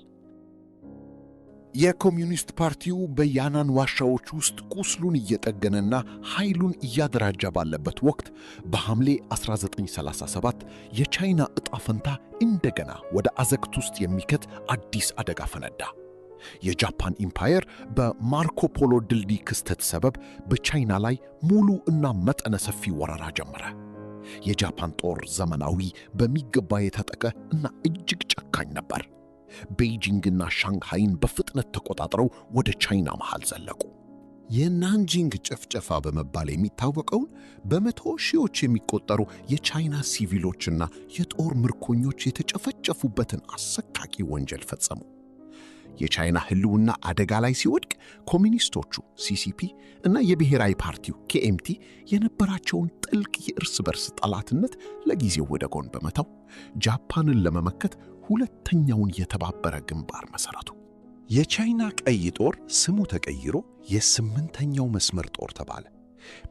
የኮሚዩኒስት ፓርቲው በያናን ዋሻዎች ውስጥ ቁስሉን እየጠገነና ኃይሉን እያደራጀ ባለበት ወቅት በሐምሌ 1937 የቻይና ዕጣ ፈንታ እንደገና ወደ አዘቅት ውስጥ የሚከት አዲስ አደጋ ፈነዳ። የጃፓን ኢምፓየር በማርኮ ፖሎ ድልድይ ክስተት ሰበብ በቻይና ላይ ሙሉ እና መጠነ ሰፊ ወረራ ጀመረ። የጃፓን ጦር ዘመናዊ፣ በሚገባ የታጠቀ እና እጅግ ጨካኝ ነበር። ቤይጂንግና ሻንግሃይን በፍጥነት ተቆጣጥረው ወደ ቻይና መሃል ዘለቁ። የናንጂንግ ጭፍጨፋ በመባል የሚታወቀውን በመቶ ሺዎች የሚቆጠሩ የቻይና ሲቪሎችና የጦር ምርኮኞች የተጨፈጨፉበትን አሰቃቂ ወንጀል ፈጸሙ። የቻይና ህልውና አደጋ ላይ ሲወድቅ ኮሚኒስቶቹ ሲሲፒ እና የብሔራዊ ፓርቲው ኬኤምቲ የነበራቸውን ጥልቅ የእርስ በርስ ጠላትነት ለጊዜው ወደ ጎን በመተው ጃፓንን ለመመከት ሁለተኛውን የተባበረ ግንባር መሰረቱ። የቻይና ቀይ ጦር ስሙ ተቀይሮ የስምንተኛው መስመር ጦር ተባለ።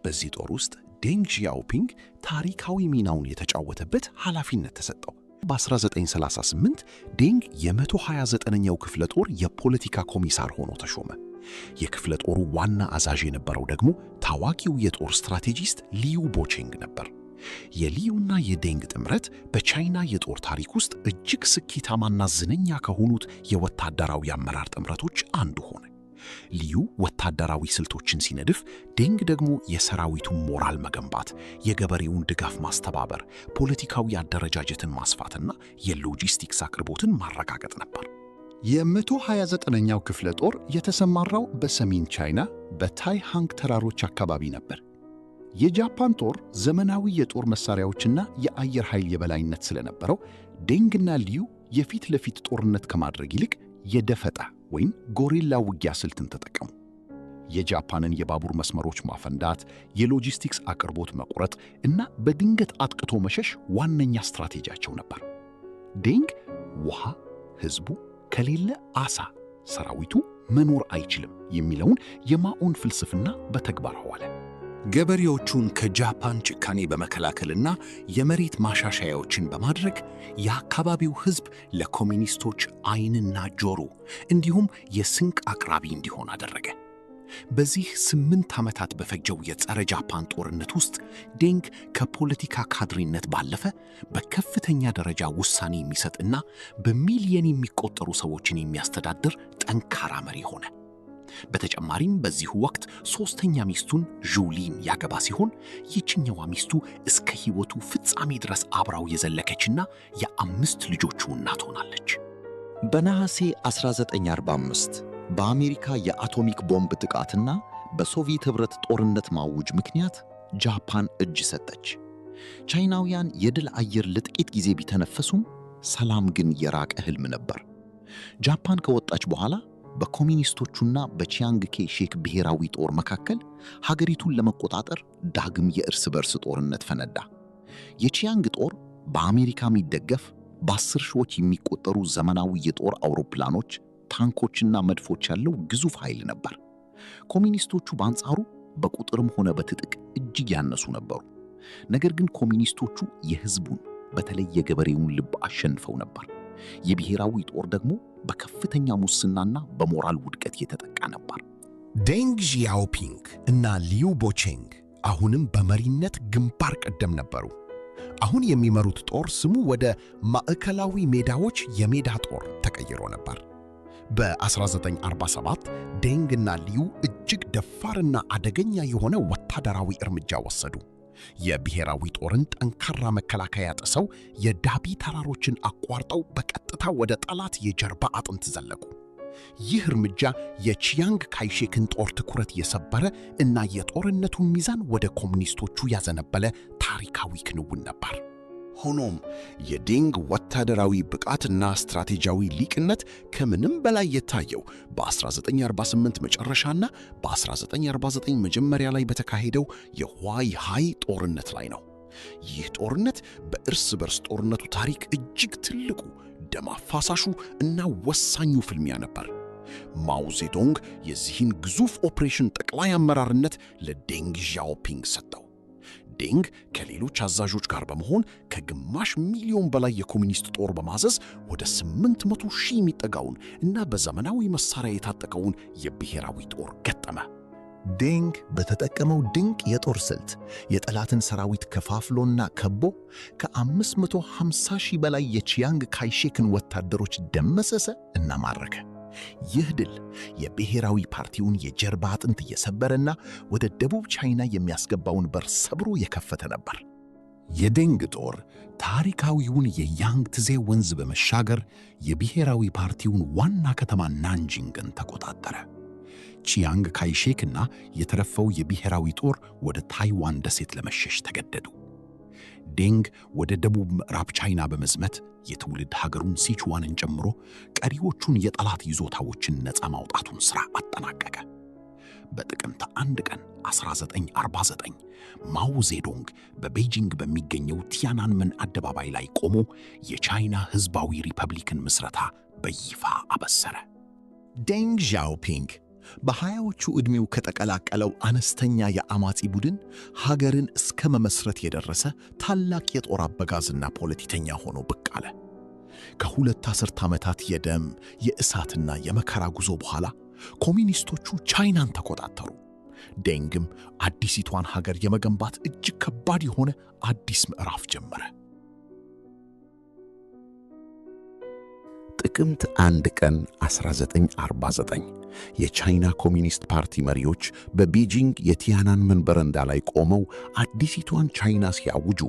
በዚህ ጦር ውስጥ ዴንግ ዢያኦፒንግ ታሪካዊ ሚናውን የተጫወተበት ኃላፊነት ተሰጠው። በ1938 ዴንግ የ129ኛው ክፍለ ጦር የፖለቲካ ኮሚሳር ሆኖ ተሾመ። የክፍለ ጦሩ ዋና አዛዥ የነበረው ደግሞ ታዋቂው የጦር ስትራቴጂስት ሊዩ ቦቼንግ ነበር። የሊዩና የዴንግ ጥምረት በቻይና የጦር ታሪክ ውስጥ እጅግ ስኬታማና ዝነኛ ከሆኑት የወታደራዊ አመራር ጥምረቶች አንዱ ሆነ። ሊዩ ወታደራዊ ስልቶችን ሲነድፍ፣ ዴንግ ደግሞ የሰራዊቱን ሞራል መገንባት፣ የገበሬውን ድጋፍ ማስተባበር፣ ፖለቲካዊ አደረጃጀትን ማስፋትና የሎጂስቲክስ አቅርቦትን ማረጋገጥ ነበር። የ129ኛው ክፍለ ጦር የተሰማራው በሰሜን ቻይና በታይሃንግ ተራሮች አካባቢ ነበር። የጃፓን ጦር ዘመናዊ የጦር መሳሪያዎችና የአየር ኃይል የበላይነት ስለነበረው ዴንግና ሊዩ የፊት ለፊት ጦርነት ከማድረግ ይልቅ የደፈጣ ወይም ጎሪላ ውጊያ ስልትን ተጠቀሙ። የጃፓንን የባቡር መስመሮች ማፈንዳት፣ የሎጂስቲክስ አቅርቦት መቁረጥ እና በድንገት አጥቅቶ መሸሽ ዋነኛ ስትራቴጂያቸው ነበር። ዴንግ ውሃ፣ ሕዝቡ ከሌለ አሳ ሰራዊቱ መኖር አይችልም የሚለውን የማኦን ፍልስፍና በተግባር አዋለ። ገበሬዎቹን ከጃፓን ጭካኔ በመከላከልና የመሬት ማሻሻያዎችን በማድረግ የአካባቢው ሕዝብ ለኮሚኒስቶች ዓይንና ጆሮ እንዲሁም የስንቅ አቅራቢ እንዲሆን አደረገ። በዚህ 8 ዓመታት በፈጀው የጸረ ጃፓን ጦርነት ውስጥ ዴንግ ከፖለቲካ ካድሬነት ባለፈ በከፍተኛ ደረጃ ውሳኔ የሚሰጥና በሚሊየን የሚቆጠሩ ሰዎችን የሚያስተዳድር ጠንካራ መሪ ሆነ። በተጨማሪም በዚሁ ወቅት ሦስተኛ ሚስቱን ዡሊን ያገባ ሲሆን ይህችኛዋ ሚስቱ እስከ ሕይወቱ ፍጻሜ ድረስ አብራው የዘለቀችና የ5 ልጆቹ እናት ሆናለች። በነሐሴ 1945 በአሜሪካ የአቶሚክ ቦምብ ጥቃትና በሶቪየት ኅብረት ጦርነት ማውጅ ምክንያት ጃፓን እጅ ሰጠች። ቻይናውያን የድል አየር ለጥቂት ጊዜ ቢተነፈሱም ሰላም ግን የራቀ ሕልም ነበር። ጃፓን ከወጣች በኋላ በኮሚኒስቶቹና በቺያንግ ኬሼክ ብሔራዊ ጦር መካከል ሀገሪቱን ለመቆጣጠር ዳግም የእርስ በርስ ጦርነት ፈነዳ። የቺያንግ ጦር በአሜሪካ የሚደገፍ በ10 ሺዎች የሚቆጠሩ ዘመናዊ የጦር አውሮፕላኖች፣ ታንኮችና መድፎች ያለው ግዙፍ ኃይል ነበር። ኮሚኒስቶቹ በአንጻሩ በቁጥርም ሆነ በትጥቅ እጅግ ያነሱ ነበሩ። ነገር ግን ኮሚኒስቶቹ የሕዝቡን በተለይ የገበሬውን ልብ አሸንፈው ነበር። የብሔራዊ ጦር ደግሞ በከፍተኛ ሙስናና በሞራል ውድቀት የተጠቃ ነበር። ዴንግ ዢያኦፒንግ እና ሊዩ ቦቼንግ አሁንም በመሪነት ግንባር ቀደም ነበሩ። አሁን የሚመሩት ጦር ስሙ ወደ ማዕከላዊ ሜዳዎች የሜዳ ጦር ተቀይሮ ነበር። በ1947 ዴንግ እና ሊዩ እጅግ ደፋርና አደገኛ የሆነ ወታደራዊ እርምጃ ወሰዱ። የብሔራዊ ጦርን ጠንካራ መከላከያ ጥሰው የዳቢ ተራሮችን አቋርጠው በቀጥታ ወደ ጠላት የጀርባ አጥንት ዘለቁ። ይህ እርምጃ የቺያንግ ካይሼክን ጦር ትኩረት የሰበረ እና የጦርነቱን ሚዛን ወደ ኮሚኒስቶቹ ያዘነበለ ታሪካዊ ክንውን ነበር። ሆኖም የዴንግ ወታደራዊ ብቃትና ስትራቴጂያዊ ሊቅነት ከምንም በላይ የታየው በ1948 መጨረሻና በ1949 መጀመሪያ ላይ በተካሄደው የሁዋይ ሃይ ጦርነት ላይ ነው። ይህ ጦርነት በእርስ በርስ ጦርነቱ ታሪክ እጅግ ትልቁ፣ ደም አፋሳሹ እና ወሳኙ ፍልሚያ ነበር። ማኦ ዜዶንግ የዚህን ግዙፍ ኦፕሬሽን ጠቅላይ አመራርነት ለዴንግ ዢያኦፒንግ ሰጠው። ዴንግ ከሌሎች አዛዦች ጋር በመሆን ከግማሽ ሚሊዮን በላይ የኮሚኒስት ጦር በማዘዝ ወደ 800 ሺህ የሚጠጋውን እና በዘመናዊ መሳሪያ የታጠቀውን የብሔራዊ ጦር ገጠመ። ዴንግ በተጠቀመው ድንቅ የጦር ስልት የጠላትን ሰራዊት ከፋፍሎና ከቦ ከ550 ሺህ በላይ የቺያንግ ካይሼክን ወታደሮች ደመሰሰ እና ማረከ። ይህ ድል የብሔራዊ ፓርቲውን የጀርባ አጥንት እየሰበረና ወደ ደቡብ ቻይና የሚያስገባውን በር ሰብሮ የከፈተ ነበር። የዴንግ ጦር ታሪካዊውን የያንግትዜ ወንዝ በመሻገር የብሔራዊ ፓርቲውን ዋና ከተማ ናንጂንግን ተቆጣጠረ። ቺያንግ ካይሼክና የተረፈው የብሔራዊ ጦር ወደ ታይዋን ደሴት ለመሸሽ ተገደዱ። ዴንግ ወደ ደቡብ ምዕራብ ቻይና በመዝመት የትውልድ ሀገሩን ሲቹዋንን ጨምሮ ቀሪዎቹን የጠላት ይዞታዎችን ነፃ ማውጣቱን ሥራ አጠናቀቀ። በጥቅምት 1 ቀን 1949 ማኦ ዜዶንግ በቤጂንግ በሚገኘው ቲያናንመን አደባባይ ላይ ቆሞ የቻይና ሕዝባዊ ሪፐብሊክን ምስረታ በይፋ አበሰረ። ዴንግ ዣኦፒንግ በ20ዎቹ ዕድሜው ከተቀላቀለው አነስተኛ የአማጺ ቡድን ሀገርን እስከ መመስረት የደረሰ ታላቅ የጦር አበጋዝና ፖለቲከኛ ሆኖ ብቅ አለ። ከሁለት አስርት ዓመታት የደም የእሳትና የመከራ ጉዞ በኋላ ኮሚኒስቶቹ ቻይናን ተቆጣጠሩ። ዴንግም አዲሲቷን ሀገር የመገንባት እጅግ ከባድ የሆነ አዲስ ምዕራፍ ጀመረ። ጥቅምት 1 ቀን 1949 የቻይና ኮሚኒስት ፓርቲ መሪዎች በቤጂንግ የቲያናንመን በረንዳ ላይ ቆመው አዲሲቷን ቻይና ሲያውጁ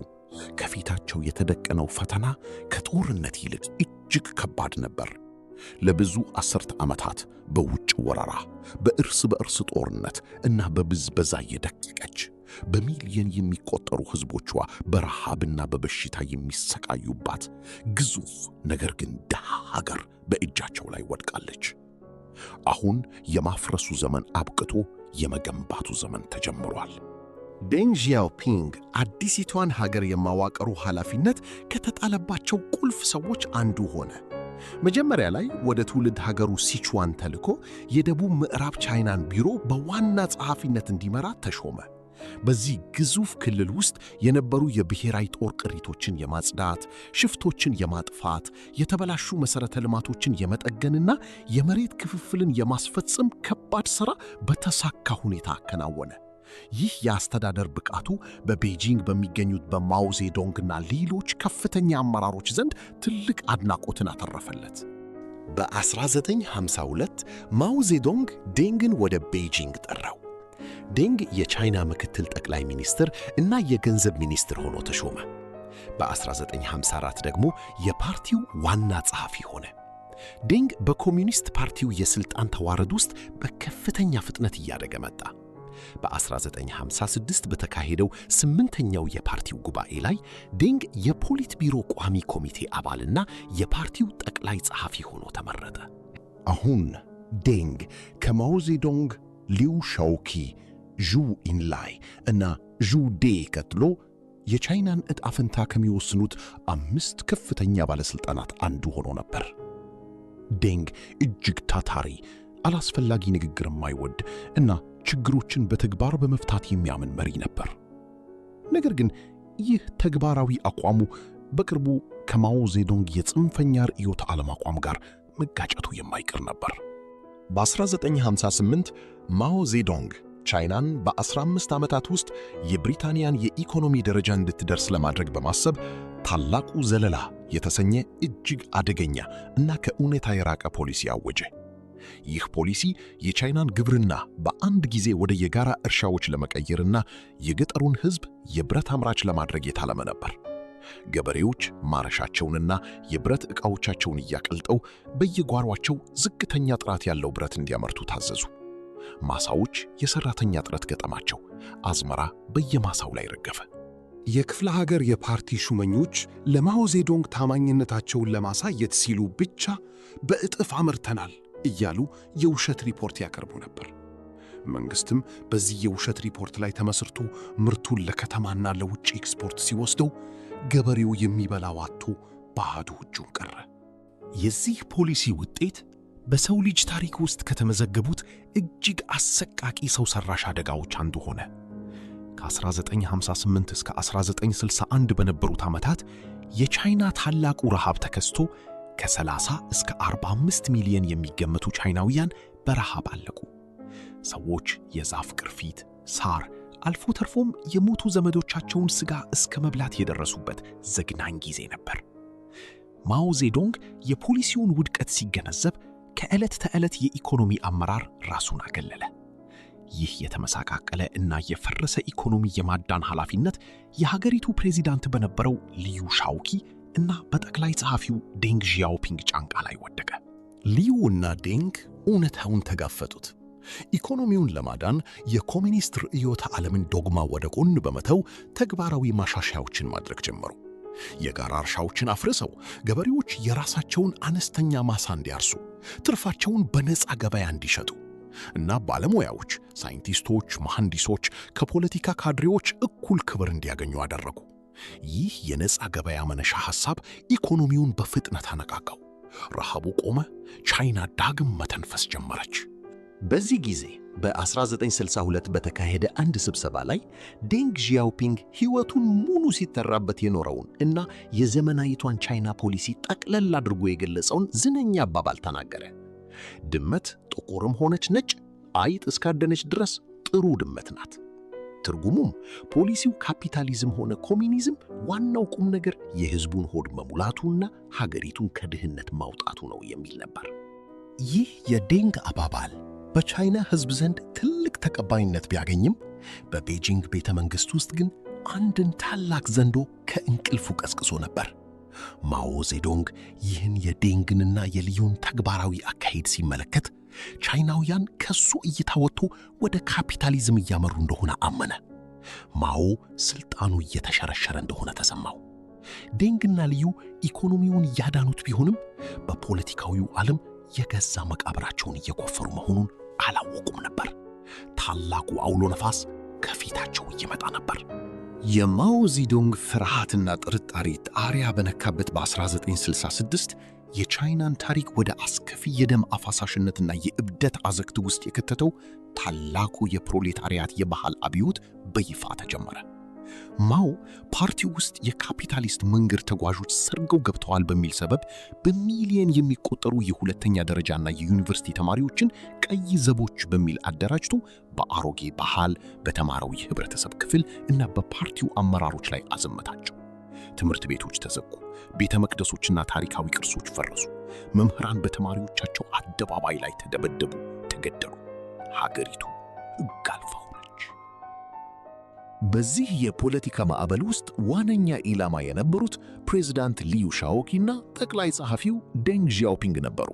ከፊታቸው የተደቀነው ፈተና ከጦርነት ይልቅ እጅግ ከባድ ነበር። ለብዙ አስርተ ዓመታት በውጭ ወረራ፣ በእርስ በእርስ ጦርነት እና በብዝበዛ የደቀቀች በሚሊዮን የሚቆጠሩ ሕዝቦቿ በረሃብና በበሽታ የሚሰቃዩባት ግዙፍ ነገር ግን ድሃ ሀገር በእጃቸው ላይ ወድቃለች። አሁን የማፍረሱ ዘመን አብቅቶ የመገንባቱ ዘመን ተጀምሯል። ዴንግ ዣኦፒንግ አዲሲቷን ሀገር የማዋቀሩ ኃላፊነት ከተጣለባቸው ቁልፍ ሰዎች አንዱ ሆነ። መጀመሪያ ላይ ወደ ትውልድ ሀገሩ ሲቹዋን ተልኮ የደቡብ ምዕራብ ቻይናን ቢሮ በዋና ጸሐፊነት እንዲመራ ተሾመ። በዚህ ግዙፍ ክልል ውስጥ የነበሩ የብሔራዊ ጦር ቅሪቶችን የማጽዳት፣ ሽፍቶችን የማጥፋት፣ የተበላሹ መሠረተ ልማቶችን የመጠገንና የመሬት ክፍፍልን የማስፈጸም ከባድ ሥራ በተሳካ ሁኔታ አከናወነ። ይህ የአስተዳደር ብቃቱ በቤጂንግ በሚገኙት በማኦ ዜዶንግና ሌሎች ከፍተኛ አመራሮች ዘንድ ትልቅ አድናቆትን አተረፈለት። በ1952 ማኦ ዜዶንግ ዴንግን ወደ ቤጂንግ ጠራው። ዴንግ የቻይና ምክትል ጠቅላይ ሚኒስትር እና የገንዘብ ሚኒስትር ሆኖ ተሾመ። በ1954 ደግሞ የፓርቲው ዋና ጸሐፊ ሆነ። ዴንግ በኮሚኒስት ፓርቲው የሥልጣን ተዋረድ ውስጥ በከፍተኛ ፍጥነት እያደገ መጣ። በ1956 በተካሄደው 8ኛው የፓርቲው ጉባኤ ላይ ዴንግ የፖሊት ቢሮ ቋሚ ኮሚቴ አባልና የፓርቲው ጠቅላይ ጸሐፊ ሆኖ ተመረጠ። አሁን ዴንግ ከማኦ ዜዶንግ፣ ሊው ሻኦቂ፣ ዡ ኢንላይ እና ዡ ዴ ቀጥሎ የቻይናን ዕጣ ፈንታ ከሚወስኑት 5 ከፍተኛ ባለሥልጣናት አንዱ ሆኖ ነበር። ዴንግ እጅግ ታታሪ፣ አላስፈላጊ ንግግር የማይወድ እና ችግሮችን በተግባር በመፍታት የሚያምን መሪ ነበር። ነገር ግን ይህ ተግባራዊ አቋሙ በቅርቡ ከማኦ ዜዶንግ የጽንፈኛ ርዕዮተ ዓለም አቋም ጋር መጋጨቱ የማይቀር ነበር። በ1958 ማኦ ዜዶንግ ቻይናን በ15 ዓመታት ውስጥ የብሪታንያን የኢኮኖሚ ደረጃ እንድትደርስ ለማድረግ በማሰብ ታላቁ ዘለላ የተሰኘ እጅግ አደገኛ እና ከእውነታ የራቀ ፖሊሲ አወጀ። ይህ ፖሊሲ የቻይናን ግብርና በአንድ ጊዜ ወደ የጋራ እርሻዎች ለመቀየርና የገጠሩን ሕዝብ የብረት አምራች ለማድረግ የታለመ ነበር። ገበሬዎች ማረሻቸውንና የብረት ዕቃዎቻቸውን እያቀልጠው በየጓሯቸው ዝቅተኛ ጥራት ያለው ብረት እንዲያመርቱ ታዘዙ። ማሳዎች የሠራተኛ እጥረት ገጠማቸው። አዝመራ በየማሳው ላይ ረገፈ። የክፍለ ሀገር የፓርቲ ሹመኞች ለማኦ ዜዶንግ ታማኝነታቸውን ለማሳየት ሲሉ ብቻ በእጥፍ አምርተናል እያሉ የውሸት ሪፖርት ያቀርቡ ነበር። መንግሥትም በዚህ የውሸት ሪፖርት ላይ ተመስርቶ ምርቱን ለከተማና ለውጭ ኤክስፖርት ሲወስደው ገበሬው የሚበላው አጥቶ ባዶ እጁን ቀረ። የዚህ ፖሊሲ ውጤት በሰው ልጅ ታሪክ ውስጥ ከተመዘገቡት እጅግ አሰቃቂ ሰው ሰራሽ አደጋዎች አንዱ ሆነ። ከ1958 እስከ 1961 በነበሩት ዓመታት የቻይና ታላቁ ረሃብ ተከስቶ ከ30 እስከ 45 ሚሊዮን የሚገመቱ ቻይናውያን በረሃብ አለቁ። ሰዎች የዛፍ ቅርፊት፣ ሳር፣ አልፎ ተርፎም የሞቱ ዘመዶቻቸውን ሥጋ እስከ መብላት የደረሱበት ዘግናኝ ጊዜ ነበር። ማኦ ዜዶንግ የፖሊሲውን ውድቀት ሲገነዘብ ከዕለት ተዕለት የኢኮኖሚ አመራር ራሱን አገለለ። ይህ የተመሳቃቀለ እና የፈረሰ ኢኮኖሚ የማዳን ኃላፊነት የሀገሪቱ ፕሬዚዳንት በነበረው ሊዩ ሻኦቂ እና በጠቅላይ ጸሐፊው ዴንግ ዣኦፒንግ ጫንቃ ላይ ወደቀ። ሊዩ እና ዴንግ እውነታውን ተጋፈጡት። ኢኮኖሚውን ለማዳን የኮሚኒስት ርዕዮተ ዓለምን ዶግማ ወደ ጎን በመተው ተግባራዊ ማሻሻያዎችን ማድረግ ጀመሩ። የጋራ እርሻዎችን አፍርሰው ገበሬዎች የራሳቸውን አነስተኛ ማሳ እንዲያርሱ፣ ትርፋቸውን በነፃ ገበያ እንዲሸጡ እና ባለሙያዎች፣ ሳይንቲስቶች፣ መሐንዲሶች ከፖለቲካ ካድሬዎች እኩል ክብር እንዲያገኙ አደረጉ። ይህ የነፃ ገበያ መነሻ ሐሳብ ኢኮኖሚውን በፍጥነት አነቃቃው። ረሃቡ ቆመ፣ ቻይና ዳግም መተንፈስ ጀመረች። በዚህ ጊዜ በ1962 በተካሄደ አንድ ስብሰባ ላይ ዴንግ ዢያኦፒንግ ሕይወቱን ሙሉ ሲተራበት የኖረውን እና የዘመናዊቷን ቻይና ፖሊሲ ጠቅለል አድርጎ የገለጸውን ዝነኛ አባባል ተናገረ። ድመት ጥቁርም ሆነች ነጭ፣ አይጥ እስካደነች ድረስ ጥሩ ድመት ናት። ትርጉሙም ፖሊሲው ካፒታሊዝም ሆነ ኮሚኒዝም ዋናው ቁም ነገር የሕዝቡን ሆድ መሙላቱና ሀገሪቱን ከድህነት ማውጣቱ ነው የሚል ነበር። ይህ የዴንግ አባባል በቻይና ሕዝብ ዘንድ ትልቅ ተቀባይነት ቢያገኝም በቤጂንግ ቤተ መንግሥት ውስጥ ግን አንድን ታላቅ ዘንዶ ከእንቅልፉ ቀስቅሶ ነበር። ማኦ ዜዶንግ ይህን የዴንግንና የሊዩን ተግባራዊ አካሄድ ሲመለከት ቻይናውያን ከሱ እይታ ወጥቶ ወደ ካፒታሊዝም እያመሩ እንደሆነ አመነ። ማኦ ስልጣኑ እየተሸረሸረ እንደሆነ ተሰማው። ዴንግና ሊዩ ኢኮኖሚውን ያዳኑት ቢሆንም በፖለቲካዊው ዓለም የገዛ መቃብራቸውን እየቆፈሩ መሆኑን አላወቁም ነበር። ታላቁ አውሎ ነፋስ ከፊታቸው እየመጣ ነበር። የማኦ ዜዶንግ ፍርሃትና ጥርጣሬ ጣሪያ በነካበት በ1966 የቻይናን ታሪክ ወደ አስከፊ የደም አፋሳሽነትና የእብደት አዘቅት ውስጥ የከተተው ታላቁ የፕሮሌታሪያት የባህል አብዮት በይፋ ተጀመረ። ማኦ ፓርቲው ውስጥ የካፒታሊስት መንገድ ተጓዦች ሰርገው ገብተዋል በሚል ሰበብ በሚሊየን የሚቆጠሩ የሁለተኛ ደረጃና የዩኒቨርሲቲ ተማሪዎችን ቀይ ዘቦች በሚል አደራጅቶ በአሮጌ ባህል፣ በተማረው የህብረተሰብ ክፍል እና በፓርቲው አመራሮች ላይ አዘመታቸው። ትምህርት ቤቶች ተዘጉ፣ ቤተ መቅደሶችና ታሪካዊ ቅርሶች ፈረሱ፣ መምህራን በተማሪዎቻቸው አደባባይ ላይ ተደበደቡ፣ ተገደሉ። ሀገሪቱ ሕግ አልባ ሆነች። በዚህ የፖለቲካ ማዕበል ውስጥ ዋነኛ ኢላማ የነበሩት ፕሬዝዳንት ሊዩ ሻኦቂና ጠቅላይ ጸሐፊው ዴንግ ዢያኦፒንግ ነበሩ።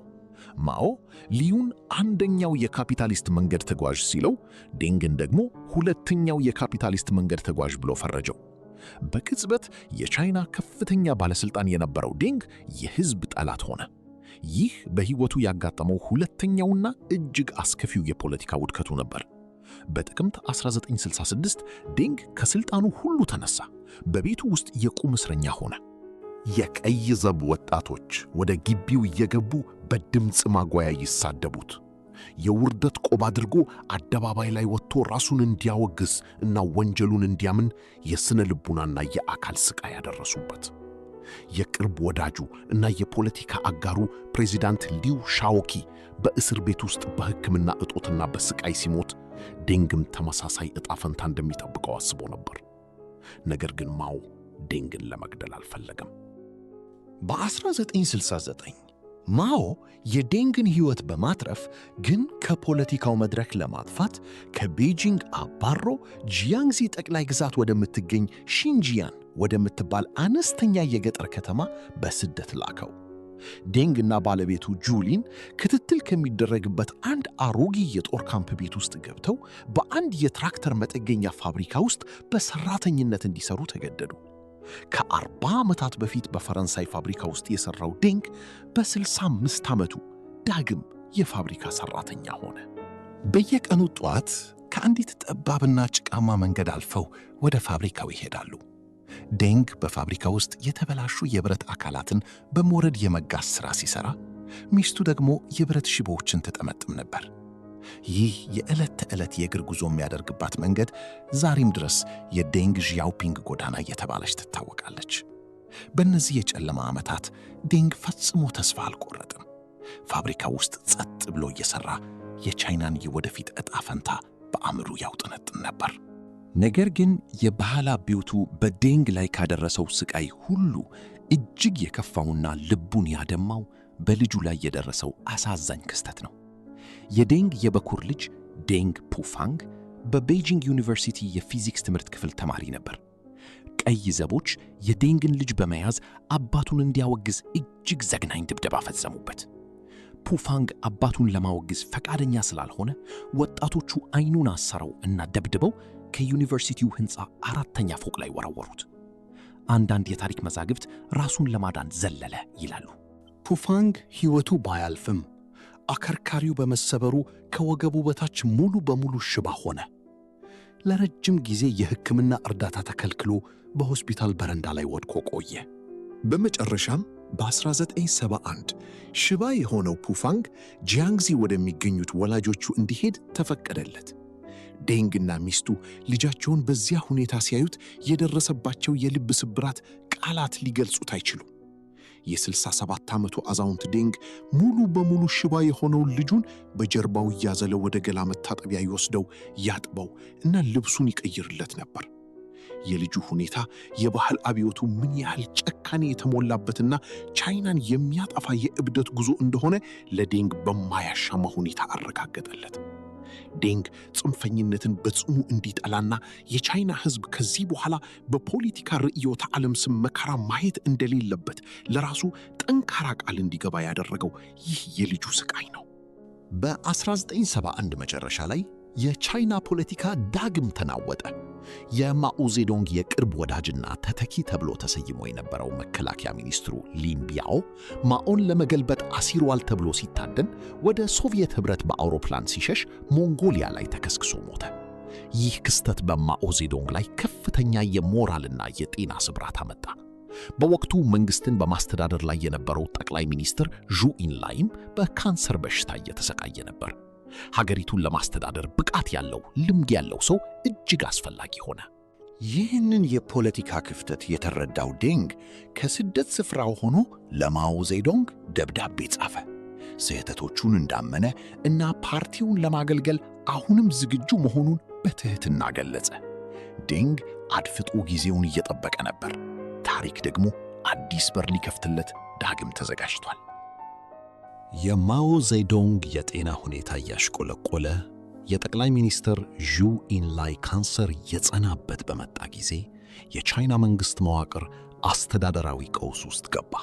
ማኦ ሊዩን አንደኛው የካፒታሊስት መንገድ ተጓዥ ሲለው፣ ዴንግን ደግሞ ሁለተኛው የካፒታሊስት መንገድ ተጓዥ ብሎ ፈረጀው። በቅጽበት የቻይና ከፍተኛ ባለሥልጣን የነበረው ዴንግ የሕዝብ ጠላት ሆነ። ይህ በሕይወቱ ያጋጠመው ሁለተኛውና እጅግ አስከፊው የፖለቲካ ውድቀቱ ነበር። በጥቅምት 1966 ዴንግ ከሥልጣኑ ሁሉ ተነሳ። በቤቱ ውስጥ የቁም እስረኛ ሆነ። የቀይ ዘብ ወጣቶች ወደ ግቢው እየገቡ በድምፅ ማጓያ ይሳደቡት። የውርደት ቆብ አድርጎ አደባባይ ላይ ወጥቶ ራሱን እንዲያወግዝ እና ወንጀሉን እንዲያምን የሥነ ልቡናና የአካል ሥቃይ ያደረሱበት። የቅርብ ወዳጁ እና የፖለቲካ አጋሩ ፕሬዚዳንት ሊዩ ሻኦቂ በእስር ቤት ውስጥ በሕክምና እጦትና በሥቃይ ሲሞት ዴንግም ተመሳሳይ ዕጣ ፈንታ እንደሚጠብቀው አስቦ ነበር። ነገር ግን ማኦ ዴንግን ለመግደል አልፈለገም። በ1969 ማኦ የዴንግን ሕይወት በማትረፍ ግን ከፖለቲካው መድረክ ለማጥፋት ከቤጂንግ አባሮ ጂያንግዚ ጠቅላይ ግዛት ወደምትገኝ ሺንጂያን ወደምትባል አነስተኛ የገጠር ከተማ በስደት ላከው። ዴንግና ባለቤቱ ጁሊን ክትትል ከሚደረግበት አንድ አሮጌ የጦር ካምፕ ቤት ውስጥ ገብተው በአንድ የትራክተር መጠገኛ ፋብሪካ ውስጥ በሰራተኝነት እንዲሰሩ ተገደዱ። ከ40 ዓመታት በፊት በፈረንሳይ ፋብሪካ ውስጥ የሠራው ዴንግ በ65 ዓመቱ ዳግም የፋብሪካ ሠራተኛ ሆነ። በየቀኑ ጠዋት ከአንዲት ጠባብና ጭቃማ መንገድ አልፈው ወደ ፋብሪካው ይሄዳሉ። ዴንግ በፋብሪካ ውስጥ የተበላሹ የብረት አካላትን በሞረድ የመጋዝ ሥራ ሲሠራ፣ ሚስቱ ደግሞ የብረት ሽቦዎችን ትጠመጥም ነበር። ይህ የዕለት ተዕለት የእግር ጉዞ የሚያደርግባት መንገድ ዛሬም ድረስ የዴንግ ዢያኦፒንግ ጎዳና እየተባለች ትታወቃለች። በእነዚህ የጨለማ ዓመታት ዴንግ ፈጽሞ ተስፋ አልቆረጥም። ፋብሪካ ውስጥ ጸጥ ብሎ እየሠራ የቻይናን የወደፊት ዕጣ ፈንታ በአእምሩ ያውጠነጥን ነበር። ነገር ግን የባህል አብዮቱ በዴንግ ላይ ካደረሰው ሥቃይ ሁሉ እጅግ የከፋውና ልቡን ያደማው በልጁ ላይ የደረሰው አሳዛኝ ክስተት ነው። የዴንግ የበኩር ልጅ ዴንግ ፑፋንግ በቤጂንግ ዩኒቨርሲቲ የፊዚክስ ትምህርት ክፍል ተማሪ ነበር። ቀይ ዘቦች የዴንግን ልጅ በመያዝ አባቱን እንዲያወግዝ እጅግ ዘግናኝ ድብደባ ፈጸሙበት። ፑፋንግ አባቱን ለማወገዝ ፈቃደኛ ስላልሆነ ወጣቶቹ አይኑን አሰረው እና ደብድበው ከዩኒቨርሲቲው ሕንፃ 4ኛ ፎቅ ላይ ወረወሩት። አንዳንድ የታሪክ መዛግብት ራሱን ለማዳን ዘለለ ይላሉ። ፑፋንግ ሕይወቱ ባያልፍም አከርካሪው በመሰበሩ ከወገቡ በታች ሙሉ በሙሉ ሽባ ሆነ። ለረጅም ጊዜ የሕክምና እርዳታ ተከልክሎ በሆስፒታል በረንዳ ላይ ወድቆ ቆየ። በመጨረሻም በ1971 ሽባ የሆነው ፑፋንግ ጂያንግዚ ወደሚገኙት ወላጆቹ እንዲሄድ ተፈቀደለት። ዴንግና ሚስቱ ልጃቸውን በዚያ ሁኔታ ሲያዩት የደረሰባቸው የልብ ስብራት ቃላት ሊገልጹት አይችሉም። የ67 ዓመቱ አዛውንት ዴንግ ሙሉ በሙሉ ሽባ የሆነውን ልጁን በጀርባው እያዘለ ወደ ገላ መታጠቢያ ይወስደው፣ ያጥበው እና ልብሱን ይቀይርለት ነበር። የልጁ ሁኔታ የባህል አብዮቱ ምን ያህል ጨካኔ የተሞላበትና ቻይናን የሚያጠፋ የእብደት ጉዞ እንደሆነ ለዴንግ በማያሻማ ሁኔታ አረጋገጠለት። ዴንግ ጽንፈኝነትን በጽኑ እንዲጠላና የቻይና ሕዝብ ከዚህ በኋላ በፖለቲካ ርዕዮተ ዓለም ስም መከራ ማየት እንደሌለበት ለራሱ ጠንካራ ቃል እንዲገባ ያደረገው ይህ የልጁ ስቃይ ነው። በ1971 መጨረሻ ላይ የቻይና ፖለቲካ ዳግም ተናወጠ። የማኦ ዜዶንግ የቅርብ ወዳጅና ተተኪ ተብሎ ተሰይሞ የነበረው መከላከያ ሚኒስትሩ ሊን ቢያኦ ማኦን ለመገልበጥ አሲሯል ተብሎ ሲታደን ወደ ሶቪየት ኅብረት በአውሮፕላን ሲሸሽ ሞንጎሊያ ላይ ተከስክሶ ሞተ። ይህ ክስተት በማኦ ዜዶንግ ላይ ከፍተኛ የሞራልና የጤና ስብራት አመጣ። በወቅቱ መንግስትን በማስተዳደር ላይ የነበረው ጠቅላይ ሚኒስትር ዡ ኢንላይም በካንሰር በሽታ እየተሰቃየ ነበር። ሀገሪቱን ለማስተዳደር ብቃት ያለው ልምድ ያለው ሰው እጅግ አስፈላጊ ሆነ። ይህንን የፖለቲካ ክፍተት የተረዳው ዴንግ ከስደት ስፍራው ሆኖ ለማኦ ዜዶንግ ደብዳቤ ጻፈ። ስህተቶቹን እንዳመነ እና ፓርቲውን ለማገልገል አሁንም ዝግጁ መሆኑን በትህትና ገለጸ። ዴንግ አድፍጦ ጊዜውን እየጠበቀ ነበር። ታሪክ ደግሞ አዲስ በር ሊከፍትለት ዳግም ተዘጋጅቷል። የማኦ ዜዶንግ የጤና ሁኔታ እያሽቆለቆለ የጠቅላይ ሚኒስትር ዡ ኢንላይ ካንሰር የጸናበት በመጣ ጊዜ የቻይና መንግሥት መዋቅር አስተዳደራዊ ቀውስ ውስጥ ገባ።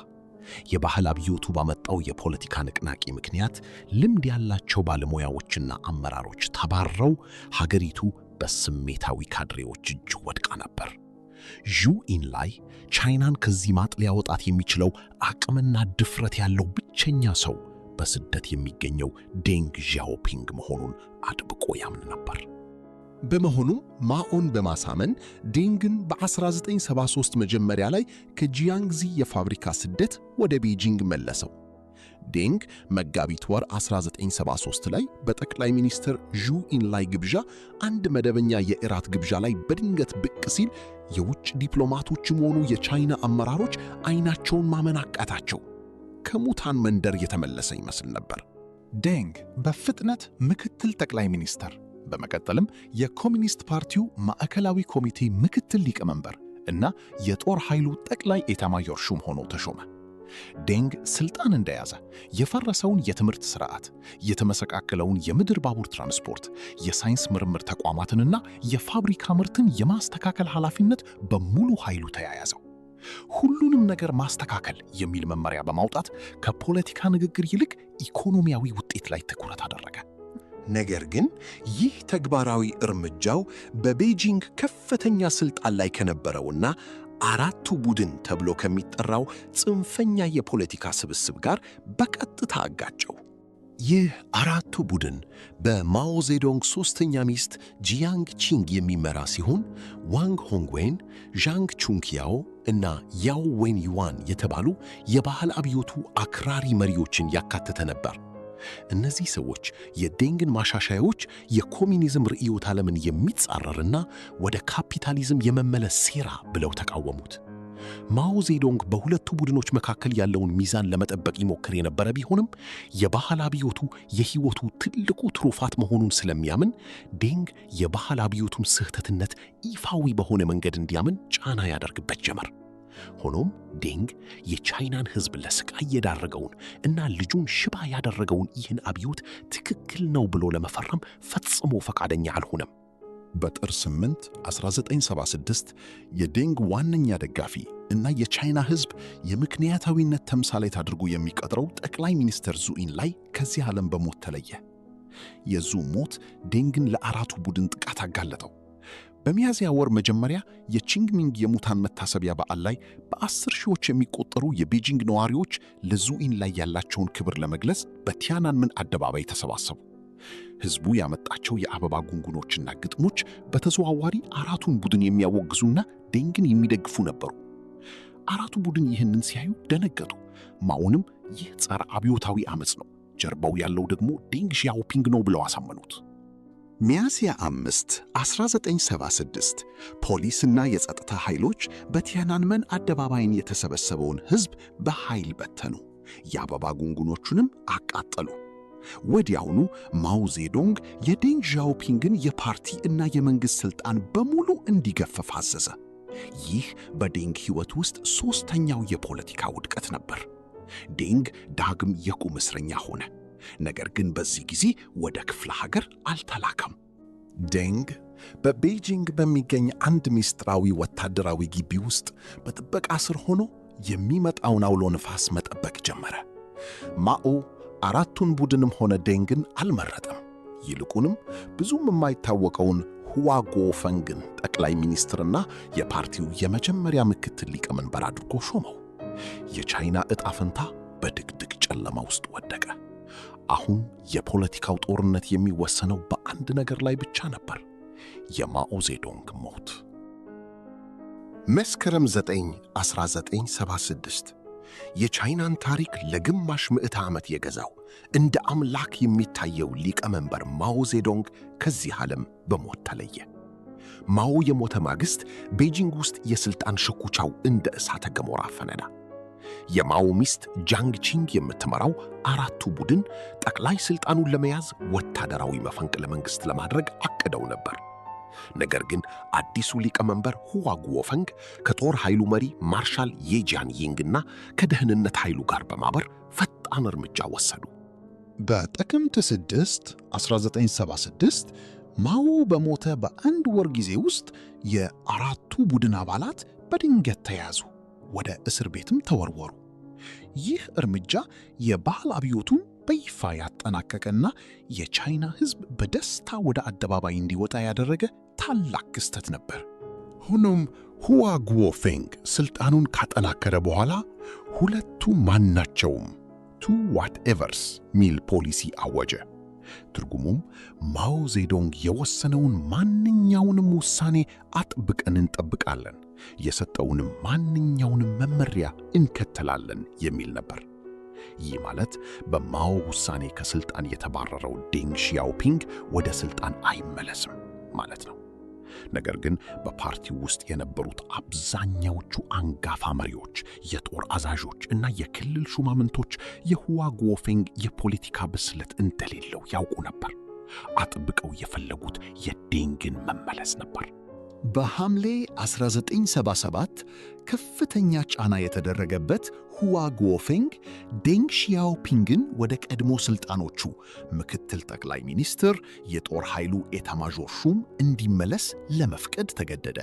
የባህል አብዮቱ ባመጣው የፖለቲካ ንቅናቄ ምክንያት ልምድ ያላቸው ባለሙያዎችና አመራሮች ተባረው ሀገሪቱ በስሜታዊ ካድሬዎች እጅ ወድቃ ነበር። ዡ ኢንላይ ቻይናን ከዚህ ማጥ ሊያወጣት የሚችለው አቅምና ድፍረት ያለው ብቸኛ ሰው በስደት የሚገኘው ዴንግ ዣኦፒንግ መሆኑን አጥብቆ ያምን ነበር። በመሆኑም ማኦን በማሳመን ዴንግን በ1973 መጀመሪያ ላይ ከጂያንግዚ የፋብሪካ ስደት ወደ ቤጂንግ መለሰው። ዴንግ መጋቢት ወር 1973 ላይ በጠቅላይ ሚኒስትር ዡ ኢንላይ ግብዣ አንድ መደበኛ የእራት ግብዣ ላይ በድንገት ብቅ ሲል የውጭ ዲፕሎማቶችም ሆኑ የቻይና አመራሮች አይናቸውን ማመን አቃታቸው። ከሙታን መንደር የተመለሰ ይመስል ነበር። ዴንግ በፍጥነት ምክትል ጠቅላይ ሚኒስትር፣ በመቀጠልም የኮሚኒስት ፓርቲው ማዕከላዊ ኮሚቴ ምክትል ሊቀመንበር እና የጦር ኃይሉ ጠቅላይ ኤታማዦር ሹም ሆኖ ተሾመ። ዴንግ ስልጣን እንደያዘ የፈረሰውን የትምህርት ስርዓት፣ የተመሰቃቀለውን የምድር ባቡር ትራንስፖርት፣ የሳይንስ ምርምር ተቋማትንና የፋብሪካ ምርትን የማስተካከል ኃላፊነት በሙሉ ኃይሉ ተያያዘው። ሁሉንም ነገር ማስተካከል የሚል መመሪያ በማውጣት ከፖለቲካ ንግግር ይልቅ ኢኮኖሚያዊ ውጤት ላይ ትኩረት አደረገ። ነገር ግን ይህ ተግባራዊ እርምጃው በቤጂንግ ከፍተኛ ስልጣን ላይ ከነበረውና አራቱ ቡድን ተብሎ ከሚጠራው ጽንፈኛ የፖለቲካ ስብስብ ጋር በቀጥታ አጋጨው። ይህ አራቱ ቡድን በማኦ ዜዶንግ ሦስተኛ ሚስት ጂያንግ ቺንግ የሚመራ ሲሆን ዋንግ ሆንግዌን፣ ዣንግ ቹንኪያኦ እና ያው ዌን ዩዋን የተባሉ የባህል አብዮቱ አክራሪ መሪዎችን ያካተተ ነበር። እነዚህ ሰዎች የዴንግን ማሻሻያዎች የኮሚኒዝም ርዕዮተ ዓለምን የሚጻረርና ወደ ካፒታሊዝም የመመለስ ሴራ ብለው ተቃወሙት። ማኦ ዜዶንግ በሁለቱ ቡድኖች መካከል ያለውን ሚዛን ለመጠበቅ ይሞክር የነበረ ቢሆንም የባህል አብዮቱ የሕይወቱ ትልቁ ትሩፋት መሆኑን ስለሚያምን ዴንግ የባህል አብዮቱን ስህተትነት ይፋዊ በሆነ መንገድ እንዲያምን ጫና ያደርግበት ጀመር። ሆኖም ዴንግ የቻይናን ሕዝብ ለስቃይ የዳረገውን እና ልጁን ሽባ ያደረገውን ይህን አብዮት ትክክል ነው ብሎ ለመፈረም ፈጽሞ ፈቃደኛ አልሆነም። በጥር 8 1976 የዴንግ ዋነኛ ደጋፊ እና የቻይና ሕዝብ የምክንያታዊነት ተምሳሌት አድርጎ የሚቀጥረው ጠቅላይ ሚኒስትር ዙኢን ላይ ከዚህ ዓለም በሞት ተለየ። የዙ ሞት ዴንግን ለአራቱ ቡድን ጥቃት አጋለጠው። በሚያዝያ ወር መጀመሪያ የቺንግሚንግ የሙታን መታሰቢያ በዓል ላይ በ10 ሺዎች የሚቆጠሩ የቤጂንግ ነዋሪዎች ለዙኢን ላይ ያላቸውን ክብር ለመግለጽ በቲያናንመን አደባባይ ተሰባሰቡ። ሕዝቡ ያመጣቸው የአበባ ጉንጉኖችና ግጥሞች በተዘዋዋሪ አራቱን ቡድን የሚያወግዙና ዴንግን የሚደግፉ ነበሩ። አራቱ ቡድን ይህንን ሲያዩ ደነገጡ። ማኦንም ይህ ጸረ አብዮታዊ ዓመፅ ነው፣ ጀርባው ያለው ደግሞ ዴንግ ሺያኦፒንግ ነው ብለው አሳመኑት። ሚያዝያ 5 1976 ፖሊስና የጸጥታ ኃይሎች በቲያናንመን አደባባይን የተሰበሰበውን ሕዝብ በኃይል በተኑ፣ የአበባ ጉንጉኖቹንም አቃጠሉ። ወዲያውኑ ማኦ ዜዶንግ የዴንግ ዣኦፒንግን የፓርቲ እና የመንግሥት ሥልጣን በሙሉ እንዲገፈፍ አዘዘ። ይህ በዴንግ ሕይወት ውስጥ ሦስተኛው የፖለቲካ ውድቀት ነበር። ዴንግ ዳግም የቁም እስረኛ ሆነ። ነገር ግን በዚህ ጊዜ ወደ ክፍለ ሀገር አልተላከም። ዴንግ በቤጂንግ በሚገኝ አንድ ምስጢራዊ ወታደራዊ ግቢ ውስጥ በጥበቃ ስር ሆኖ የሚመጣውን አውሎ ነፋስ መጠበቅ ጀመረ። ማኦ አራቱን ቡድንም ሆነ ዴንግን አልመረጠም። ይልቁንም ብዙም የማይታወቀውን ሁዋ ጉኦፈንግን ጠቅላይ ሚኒስትርና የፓርቲው የመጀመሪያ ምክትል ሊቀመንበር አድርጎ ሾመው። የቻይና ዕጣ ፈንታ በድቅድቅ ጨለማ ውስጥ ወደቀ። አሁን የፖለቲካው ጦርነት የሚወሰነው በአንድ ነገር ላይ ብቻ ነበር፣ የማኦ ዜዶንግ ሞት። መስከረም 9 1976 የቻይናን ታሪክ ለግማሽ ምዕተ ዓመት የገዛው እንደ አምላክ የሚታየው ሊቀመንበር ማኦ ዜዶንግ ከዚህ ዓለም በሞት ተለየ። ማኦ የሞተ ማግስት ቤጂንግ ውስጥ የሥልጣን ሽኩቻው እንደ እሳተ ገሞራ ፈነዳ። የማኦ ሚስት ጃንግ ቺንግ የምትመራው አራቱ ቡድን ጠቅላይ ሥልጣኑን ለመያዝ ወታደራዊ መፈንቅለ መንግሥት ለማድረግ አቅደው ነበር። ነገር ግን አዲሱ ሊቀመንበር ሁዋ ጉኦፈንግ ከጦር ኃይሉ መሪ ማርሻል የጂያን ይንግና ከደህንነት ኃይሉ ጋር በማበር ፈጣን እርምጃ ወሰዱ። በጥቅምት 6 1976 ማኦ በሞተ በአንድ ወር ጊዜ ውስጥ የአራቱ ቡድን አባላት በድንገት ተያዙ፣ ወደ እስር ቤትም ተወርወሩ። ይህ እርምጃ የባህል አብዮቱን በይፋ ያጠናቀቀና የቻይና ሕዝብ በደስታ ወደ አደባባይ እንዲወጣ ያደረገ ታላቅ ክስተት ነበር። ሆኖም ሁዋ ጉኦፌንግ ሥልጣኑን ካጠናከረ በኋላ ሁለቱ ማናቸውም ቱ ዋትኤቨርስ ሚል ፖሊሲ አወጀ። ትርጉሙም ማኦ ዜዶንግ የወሰነውን ማንኛውንም ውሳኔ አጥብቀን እንጠብቃለን፣ የሰጠውንም ማንኛውንም መመሪያ እንከተላለን የሚል ነበር። ይህ ማለት በማኦ ውሳኔ ከሥልጣን የተባረረው ዴንግ ሺያኦፒንግ ወደ ሥልጣን አይመለስም ማለት ነው። ነገር ግን በፓርቲው ውስጥ የነበሩት አብዛኛዎቹ አንጋፋ መሪዎች፣ የጦር አዛዦች እና የክልል ሹማምንቶች የሁዋ ጉኦፌንግ የፖለቲካ ብስለት እንደሌለው ያውቁ ነበር። አጥብቀው የፈለጉት የዴንግን መመለስ ነበር። በሐምሌ 1977 ከፍተኛ ጫና የተደረገበት ሁዋ ጉኦፌንግ ዴንግ ሺያኦፒንግን ወደ ቀድሞ ሥልጣኖቹ ምክትል ጠቅላይ ሚኒስትር፣ የጦር ኃይሉ ኤታማዦር ሹም እንዲመለስ ለመፍቀድ ተገደደ።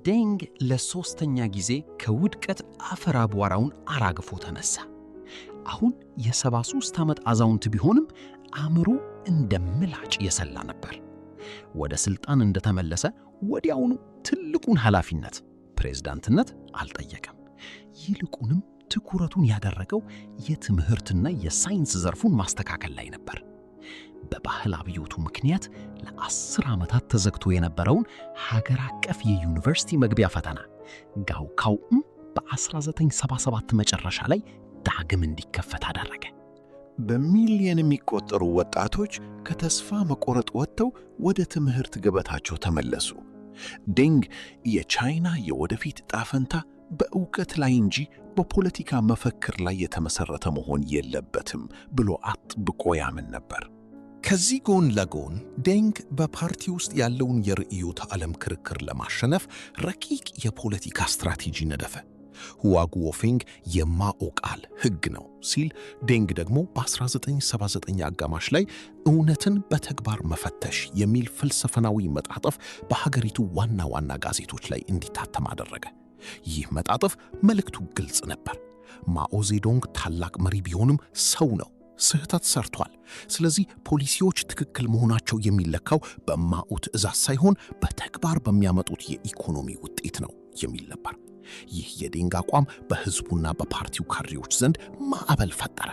ዴንግ ለሦስተኛ ጊዜ ከውድቀት አፈር አቧራውን አራግፎ ተነሳ። አሁን የ73 ዓመት አዛውንት ቢሆንም አእምሮ እንደ ምላጭ የሰላ ነበር። ወደ ሥልጣን እንደተመለሰ ወዲያውኑ ትልቁን ኃላፊነት ፕሬዝዳንትነት አልጠየቀም። ይልቁንም ትኩረቱን ያደረገው የትምህርትና የሳይንስ ዘርፉን ማስተካከል ላይ ነበር። በባህል አብዮቱ ምክንያት ለ10 ዓመታት ተዘግቶ የነበረውን ሀገር አቀፍ የዩኒቨርሲቲ መግቢያ ፈተና ጋውካውም በ1977 መጨረሻ ላይ ዳግም እንዲከፈት አደረገ። በሚሊየን የሚቆጠሩ ወጣቶች ከተስፋ መቆረጥ ወጥተው ወደ ትምህርት ገበታቸው ተመለሱ። ዴንግ የቻይና የወደፊት ዕጣ ፈንታ በእውቀት ላይ እንጂ በፖለቲካ መፈክር ላይ የተመሠረተ መሆን የለበትም ብሎ አጥብቆ ያምን ነበር። ከዚህ ጎን ለጎን ዴንግ በፓርቲ ውስጥ ያለውን የርዕዮተ ዓለም ክርክር ለማሸነፍ ረቂቅ የፖለቲካ ስትራቴጂ ነደፈ። ሁዋጉዎፌንግ የማኦ ቃል ሕግ ነው ሲል፣ ዴንግ ደግሞ በ1979 አጋማሽ ላይ እውነትን በተግባር መፈተሽ የሚል ፍልስፍናዊ መጣጥፍ በሀገሪቱ ዋና ዋና ጋዜጦች ላይ እንዲታተም አደረገ። ይህ መጣጥፍ መልእክቱ ግልጽ ነበር። ማኦ ዜዶንግ ታላቅ መሪ ቢሆንም ሰው ነው፣ ስህተት ሰርቷል። ስለዚህ ፖሊሲዎች ትክክል መሆናቸው የሚለካው በማኦ ትዕዛዝ ሳይሆን በተግባር በሚያመጡት የኢኮኖሚ ውጤት ነው የሚል ነበር። ይህ የዴንግ አቋም በሕዝቡና በፓርቲው ካድሬዎች ዘንድ ማዕበል ፈጠረ።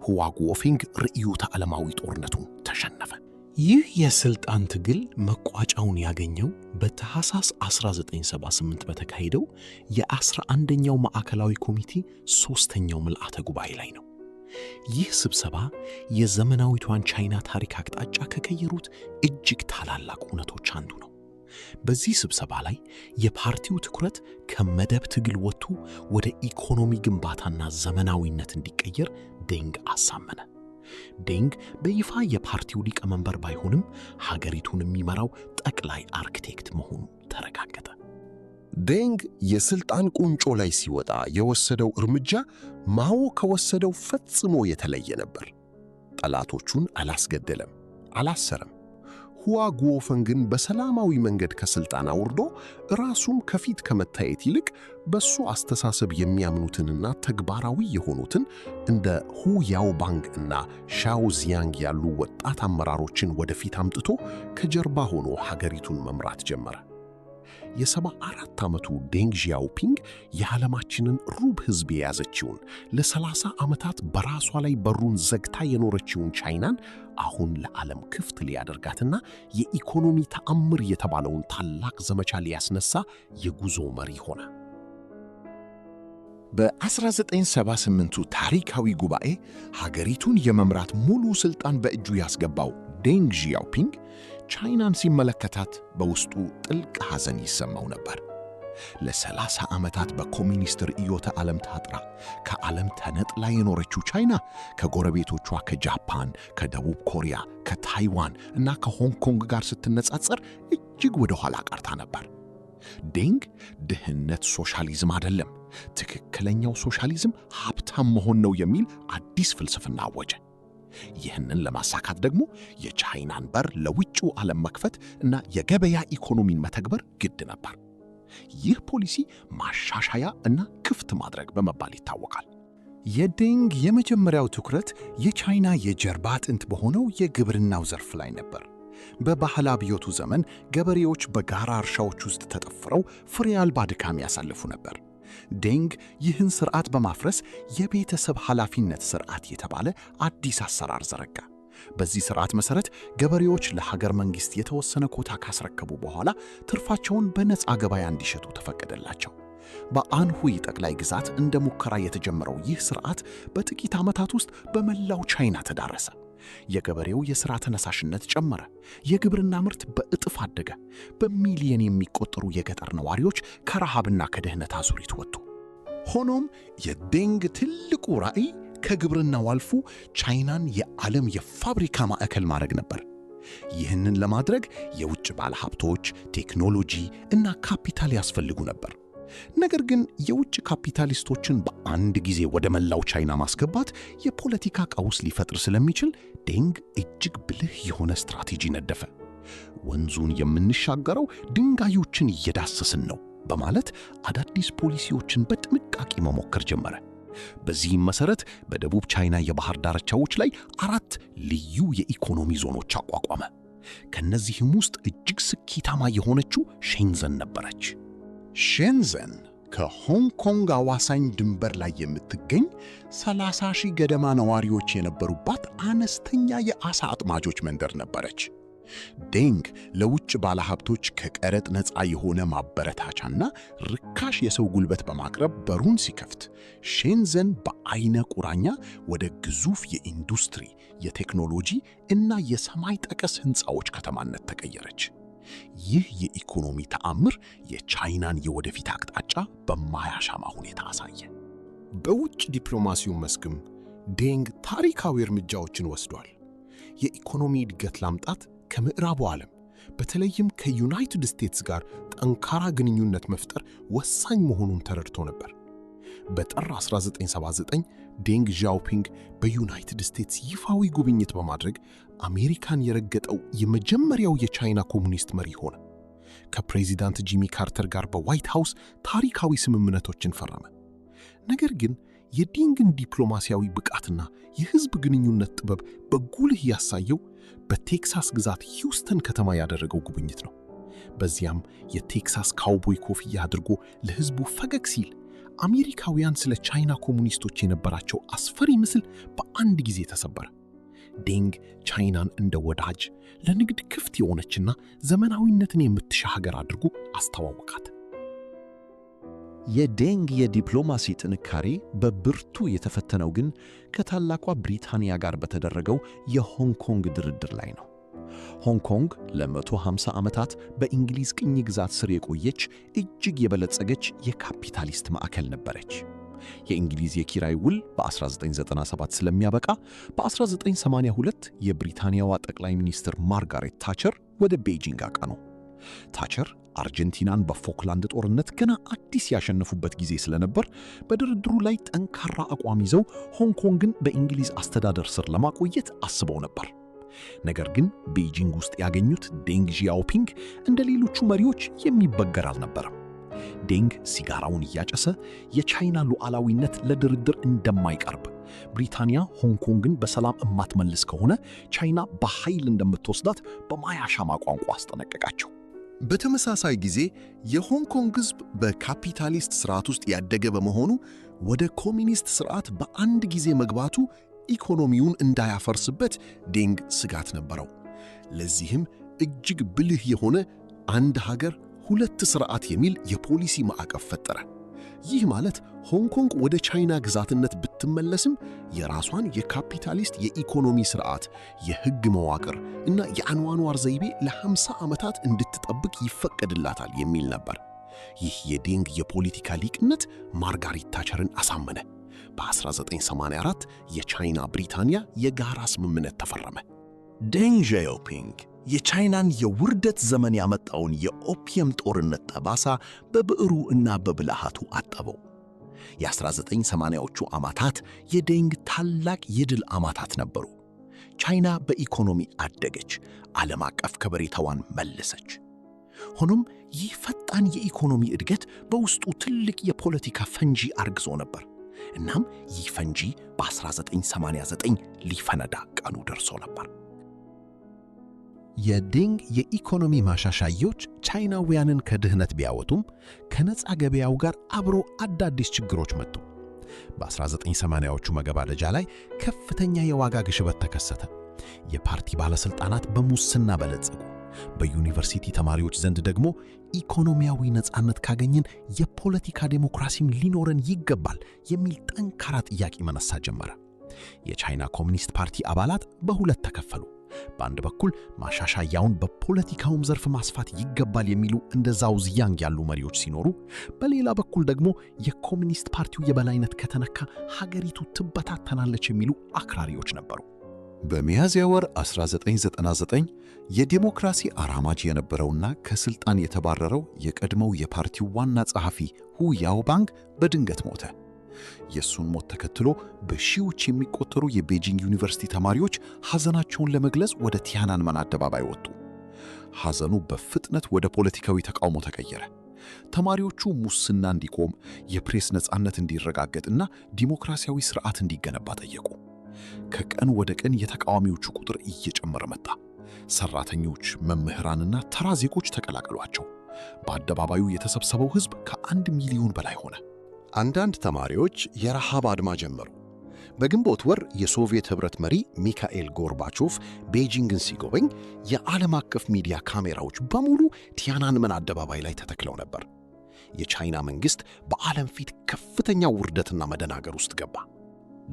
ሁዋጉዎፌንግ ርዕዮተ ዓለማዊ ጦርነቱን ተሸነፈ። ይህ የሥልጣን ትግል መቋጫውን ያገኘው በታኅሳስ 1978 በተካሄደው የ11ኛው ማዕከላዊ ኮሚቴ ሦስተኛው ምልአተ ጉባኤ ላይ ነው። ይህ ስብሰባ የዘመናዊቷን ቻይና ታሪክ አቅጣጫ ከቀየሩት እጅግ ታላላቅ እውነቶች አንዱ ነው። በዚህ ስብሰባ ላይ የፓርቲው ትኩረት ከመደብ ትግል ወጥቶ ወደ ኢኮኖሚ ግንባታና ዘመናዊነት እንዲቀየር ዴንግ አሳመነ። ዴንግ በይፋ የፓርቲው ሊቀመንበር ባይሆንም ሀገሪቱን የሚመራው ጠቅላይ አርክቴክት መሆኑ ተረጋገጠ። ዴንግ የሥልጣን ቁንጮ ላይ ሲወጣ የወሰደው እርምጃ ማኦ ከወሰደው ፈጽሞ የተለየ ነበር። ጠላቶቹን አላስገደለም፣ አላሰረም። ሁዋጉዎፌንግን በሰላማዊ መንገድ ከሥልጣን አውርዶ ራሱም ከፊት ከመታየት ይልቅ በሱ አስተሳሰብ የሚያምኑትንና ተግባራዊ የሆኑትን እንደ ሁ ያኦባንግ እና ሻኦ ዚያንግ ያሉ ወጣት አመራሮችን ወደፊት አምጥቶ ከጀርባ ሆኖ ሀገሪቱን መምራት ጀመረ። የ74 ዓመቱ ዴንግ ዢያኦፒንግ የዓለማችንን ሩብ ሕዝብ የያዘችውን ለ30 ዓመታት በራሷ ላይ በሩን ዘግታ የኖረችውን ቻይናን አሁን ለዓለም ክፍት ሊያደርጋትና የኢኮኖሚ ተአምር የተባለውን ታላቅ ዘመቻ ሊያስነሳ የጉዞ መሪ ሆነ። በ1978ቱ ታሪካዊ ጉባኤ ሀገሪቱን የመምራት ሙሉ ሥልጣን በእጁ ያስገባው ዴንግ ዢያኦፒንግ ቻይናን ሲመለከታት በውስጡ ጥልቅ ሐዘን ይሰማው ነበር። ለ30 ዓመታት በኮሚኒስት ርዕዮተ ዓለም ታጥራ ከዓለም ተነጥላ የኖረችው ቻይና ከጎረቤቶቿ ከጃፓን፣ ከደቡብ ኮሪያ፣ ከታይዋን እና ከሆንግ ኮንግ ጋር ስትነጻጸር እጅግ ወደ ኋላ ቀርታ ነበር። ዴንግ ድህነት ሶሻሊዝም አይደለም፣ ትክክለኛው ሶሻሊዝም ሀብታም መሆን ነው የሚል አዲስ ፍልስፍና አወጀ። ይህንን ለማሳካት ደግሞ የቻይናን በር ለውጭው ዓለም መክፈት እና የገበያ ኢኮኖሚን መተግበር ግድ ነበር። ይህ ፖሊሲ ማሻሻያ እና ክፍት ማድረግ በመባል ይታወቃል። የዴንግ የመጀመሪያው ትኩረት የቻይና የጀርባ አጥንት በሆነው የግብርናው ዘርፍ ላይ ነበር። በባህል አብዮቱ ዘመን ገበሬዎች በጋራ እርሻዎች ውስጥ ተጠፍረው ፍሬ አልባ ድካም ያሳልፉ ነበር። ዴንግ ይህን ሥርዓት በማፍረስ የቤተሰብ ኃላፊነት ሥርዓት የተባለ አዲስ አሰራር ዘረጋ። በዚህ ሥርዓት መሠረት ገበሬዎች ለሀገር መንግሥት የተወሰነ ኮታ ካስረከቡ በኋላ ትርፋቸውን በነፃ ገበያ እንዲሸጡ ተፈቀደላቸው። በአንሁይ ጠቅላይ ግዛት እንደ ሙከራ የተጀመረው ይህ ሥርዓት በጥቂት ዓመታት ውስጥ በመላው ቻይና ተዳረሰ። የገበሬው የሥራ ተነሳሽነት ጨመረ። የግብርና ምርት በእጥፍ አደገ። በሚሊየን የሚቆጠሩ የገጠር ነዋሪዎች ከረሃብና ከድህነት አዙሪት ወጡ። ሆኖም የዴንግ ትልቁ ራዕይ ከግብርናው አልፎ ቻይናን የዓለም የፋብሪካ ማዕከል ማድረግ ነበር። ይህንን ለማድረግ የውጭ ባለሀብቶች፣ ቴክኖሎጂ እና ካፒታል ያስፈልጉ ነበር። ነገር ግን የውጭ ካፒታሊስቶችን በአንድ ጊዜ ወደ መላው ቻይና ማስገባት የፖለቲካ ቀውስ ሊፈጥር ስለሚችል ዴንግ እጅግ ብልህ የሆነ ስትራቴጂ ነደፈ። ወንዙን የምንሻገረው ድንጋዮችን እየዳሰስን ነው በማለት አዳዲስ ፖሊሲዎችን በጥንቃቄ መሞከር ጀመረ። በዚህም መሠረት በደቡብ ቻይና የባህር ዳርቻዎች ላይ 4 ልዩ የኢኮኖሚ ዞኖች አቋቋመ። ከነዚህም ውስጥ እጅግ ስኬታማ የሆነችው ሼንዘን ነበረች። ሼንዘን ከሆንግ ኮንግ አዋሳኝ ድንበር ላይ የምትገኝ 30,000 ገደማ ነዋሪዎች የነበሩባት አነስተኛ የዓሣ አጥማጆች መንደር ነበረች። ዴንግ ለውጭ ባለሀብቶች ከቀረጥ ነፃ የሆነ ማበረታቻና ርካሽ የሰው ጉልበት በማቅረብ በሩን ሲከፍት ሼንዘን በዐይነ ቁራኛ ወደ ግዙፍ የኢንዱስትሪ፣ የቴክኖሎጂ እና የሰማይ ጠቀስ ሕንፃዎች ከተማነት ተቀየረች። ይህ የኢኮኖሚ ተአምር የቻይናን የወደፊት አቅጣጫ በማያሻማ ሁኔታ አሳየ። በውጭ ዲፕሎማሲው መስክም ዴንግ ታሪካዊ እርምጃዎችን ወስዷል። የኢኮኖሚ እድገት ለማምጣት ከምዕራቡ ዓለም በተለይም ከዩናይትድ ስቴትስ ጋር ጠንካራ ግንኙነት መፍጠር ወሳኝ መሆኑን ተረድቶ ነበር። በጥር 1979 ዴንግ ዣኦፒንግ በዩናይትድ ስቴትስ ይፋዊ ጉብኝት በማድረግ አሜሪካን የረገጠው የመጀመሪያው የቻይና ኮሙኒስት መሪ ሆነ። ከፕሬዚዳንት ጂሚ ካርተር ጋር በዋይት ሃውስ ታሪካዊ ስምምነቶችን ፈረመ። ነገር ግን የዴንግን ዲፕሎማሲያዊ ብቃትና የሕዝብ ግንኙነት ጥበብ በጉልህ ያሳየው በቴክሳስ ግዛት ሂውስተን ከተማ ያደረገው ጉብኝት ነው። በዚያም የቴክሳስ ካውቦይ ኮፍያ አድርጎ ለሕዝቡ ፈገግ ሲል አሜሪካውያን ስለ ቻይና ኮሙኒስቶች የነበራቸው አስፈሪ ምስል በአንድ ጊዜ ተሰበረ። ዴንግ ቻይናን እንደ ወዳጅ፣ ለንግድ ክፍት የሆነችና ዘመናዊነትን የምትሻ ሀገር አድርጎ አስተዋወቃት። የዴንግ የዲፕሎማሲ ጥንካሬ በብርቱ የተፈተነው ግን ከታላቋ ብሪታንያ ጋር በተደረገው የሆንግ ኮንግ ድርድር ላይ ነው። ሆንግ ኮንግ ለ150 ዓመታት በእንግሊዝ ቅኝ ግዛት ስር የቆየች እጅግ የበለጸገች የካፒታሊስት ማዕከል ነበረች። የእንግሊዝ የኪራይ ውል በ1997 ስለሚያበቃ በ1982 የብሪታንያዋ ጠቅላይ ሚኒስትር ማርጋሬት ታቸር ወደ ቤጂንግ አቀኑ። ታቸር አርጀንቲናን በፎክላንድ ጦርነት ገና አዲስ ያሸነፉበት ጊዜ ስለነበር በድርድሩ ላይ ጠንካራ አቋም ይዘው ሆንግ ኮንግን በእንግሊዝ አስተዳደር ስር ለማቆየት አስበው ነበር። ነገር ግን ቤጂንግ ውስጥ ያገኙት ዴንግ ዢያኦፒንግ እንደ ሌሎቹ መሪዎች የሚበገር አልነበረም። ዴንግ ሲጋራውን እያጨሰ የቻይና ሉዓላዊነት ለድርድር እንደማይቀርብ፣ ብሪታንያ ሆንግ ኮንግን በሰላም እማትመልስ ከሆነ ቻይና በኃይል እንደምትወስዳት በማያሻማ ቋንቋ አስጠነቀቃቸው። በተመሳሳይ ጊዜ የሆንግ ኮንግ ሕዝብ በካፒታሊስት ስርዓት ውስጥ ያደገ በመሆኑ ወደ ኮሚኒስት ስርዓት በአንድ ጊዜ መግባቱ ኢኮኖሚውን እንዳያፈርስበት ዴንግ ስጋት ነበረው። ለዚህም እጅግ ብልህ የሆነ አንድ ሀገር ሁለት ስርዓት የሚል የፖሊሲ ማዕቀፍ ፈጠረ። ይህ ማለት ሆንግ ኮንግ ወደ ቻይና ግዛትነት ብትመለስም የራሷን የካፒታሊስት የኢኮኖሚ ስርዓት፣ የሕግ መዋቅር እና የአኗኗር ዘይቤ ለ50 ዓመታት እንድትጠብቅ ይፈቀድላታል የሚል ነበር። ይህ የዴንግ የፖለቲካ ሊቅነት ማርጋሬት ታቸርን አሳመነ። በ1984 የቻይና ብሪታንያ የጋራ ስምምነት ተፈረመ። ዴንግ ዢያኦፒንግ የቻይናን የውርደት ዘመን ያመጣውን የኦፒየም ጦርነት ጠባሳ በብዕሩ እና በብልሃቱ አጠበው። የ1980ዎቹ ዓመታት የዴንግ ታላቅ የድል ዓመታት ነበሩ። ቻይና በኢኮኖሚ አደገች፣ ዓለም አቀፍ ከበሬታዋን መለሰች። ሆኖም ይህ ፈጣን የኢኮኖሚ እድገት በውስጡ ትልቅ የፖለቲካ ፈንጂ አርግዞ ነበር። እናም ይህ ፈንጂ በ1989 ሊፈነዳ ቀኑ ደርሶ ነበር። የዴንግ የኢኮኖሚ ማሻሻያዎች ቻይናውያንን ከድህነት ቢያወጡም ከነፃ ገበያው ጋር አብሮ አዳዲስ ችግሮች መጡ። በ1980ዎቹ መገባደጃ ላይ ከፍተኛ የዋጋ ግሽበት ተከሰተ። የፓርቲ ባለሥልጣናት በሙስና በለጸጉ። በዩኒቨርሲቲ ተማሪዎች ዘንድ ደግሞ ኢኮኖሚያዊ ነፃነት ካገኘን የፖለቲካ ዴሞክራሲም ሊኖረን ይገባል የሚል ጠንካራ ጥያቄ መነሳት ጀመረ። የቻይና ኮሚኒስት ፓርቲ አባላት በሁለት ተከፈሉ። በአንድ በኩል ማሻሻያውን በፖለቲካውም ዘርፍ ማስፋት ይገባል የሚሉ እንደ ዛው ዚያንግ ያሉ መሪዎች ሲኖሩ፣ በሌላ በኩል ደግሞ የኮሚኒስት ፓርቲው የበላይነት ከተነካ ሀገሪቱ ትበታተናለች የሚሉ አክራሪዎች ነበሩ። በሚያዝያ ወር 1999 የዲሞክራሲ አራማጅ የነበረውና ከስልጣን የተባረረው የቀድሞው የፓርቲው ዋና ጸሐፊ ሁ ያኦባንግ በድንገት ሞተ። የሱን ሞት ተከትሎ በሺዎች የሚቆጠሩ የቤጂንግ ዩኒቨርሲቲ ተማሪዎች ሐዘናቸውን ለመግለጽ ወደ ቲያናንመን አደባባይ ወጡ። ሐዘኑ በፍጥነት ወደ ፖለቲካዊ ተቃውሞ ተቀየረ። ተማሪዎቹ ሙስና እንዲቆም፣ የፕሬስ ነፃነት እንዲረጋገጥና ዲሞክራሲያዊ ስርዓት እንዲገነባ ጠየቁ። ከቀን ወደ ቀን የተቃዋሚዎቹ ቁጥር እየጨመረ መጣ። ሰራተኞች፣ መምህራንና ተራ ዜጎች ተቀላቀሏቸው። በአደባባዩ የተሰበሰበው ሕዝብ ከ1 ሚሊዮን በላይ ሆነ። አንዳንድ ተማሪዎች የረሃብ አድማ ጀመሩ። በግንቦት ወር የሶቪየት ኅብረት መሪ ሚካኤል ጎርባቾቭ ቤጂንግን ሲጎበኝ የዓለም አቀፍ ሚዲያ ካሜራዎች በሙሉ ቲያናንመን አደባባይ ላይ ተተክለው ነበር። የቻይና መንግሥት በዓለም ፊት ከፍተኛ ውርደትና መደናገር ውስጥ ገባ።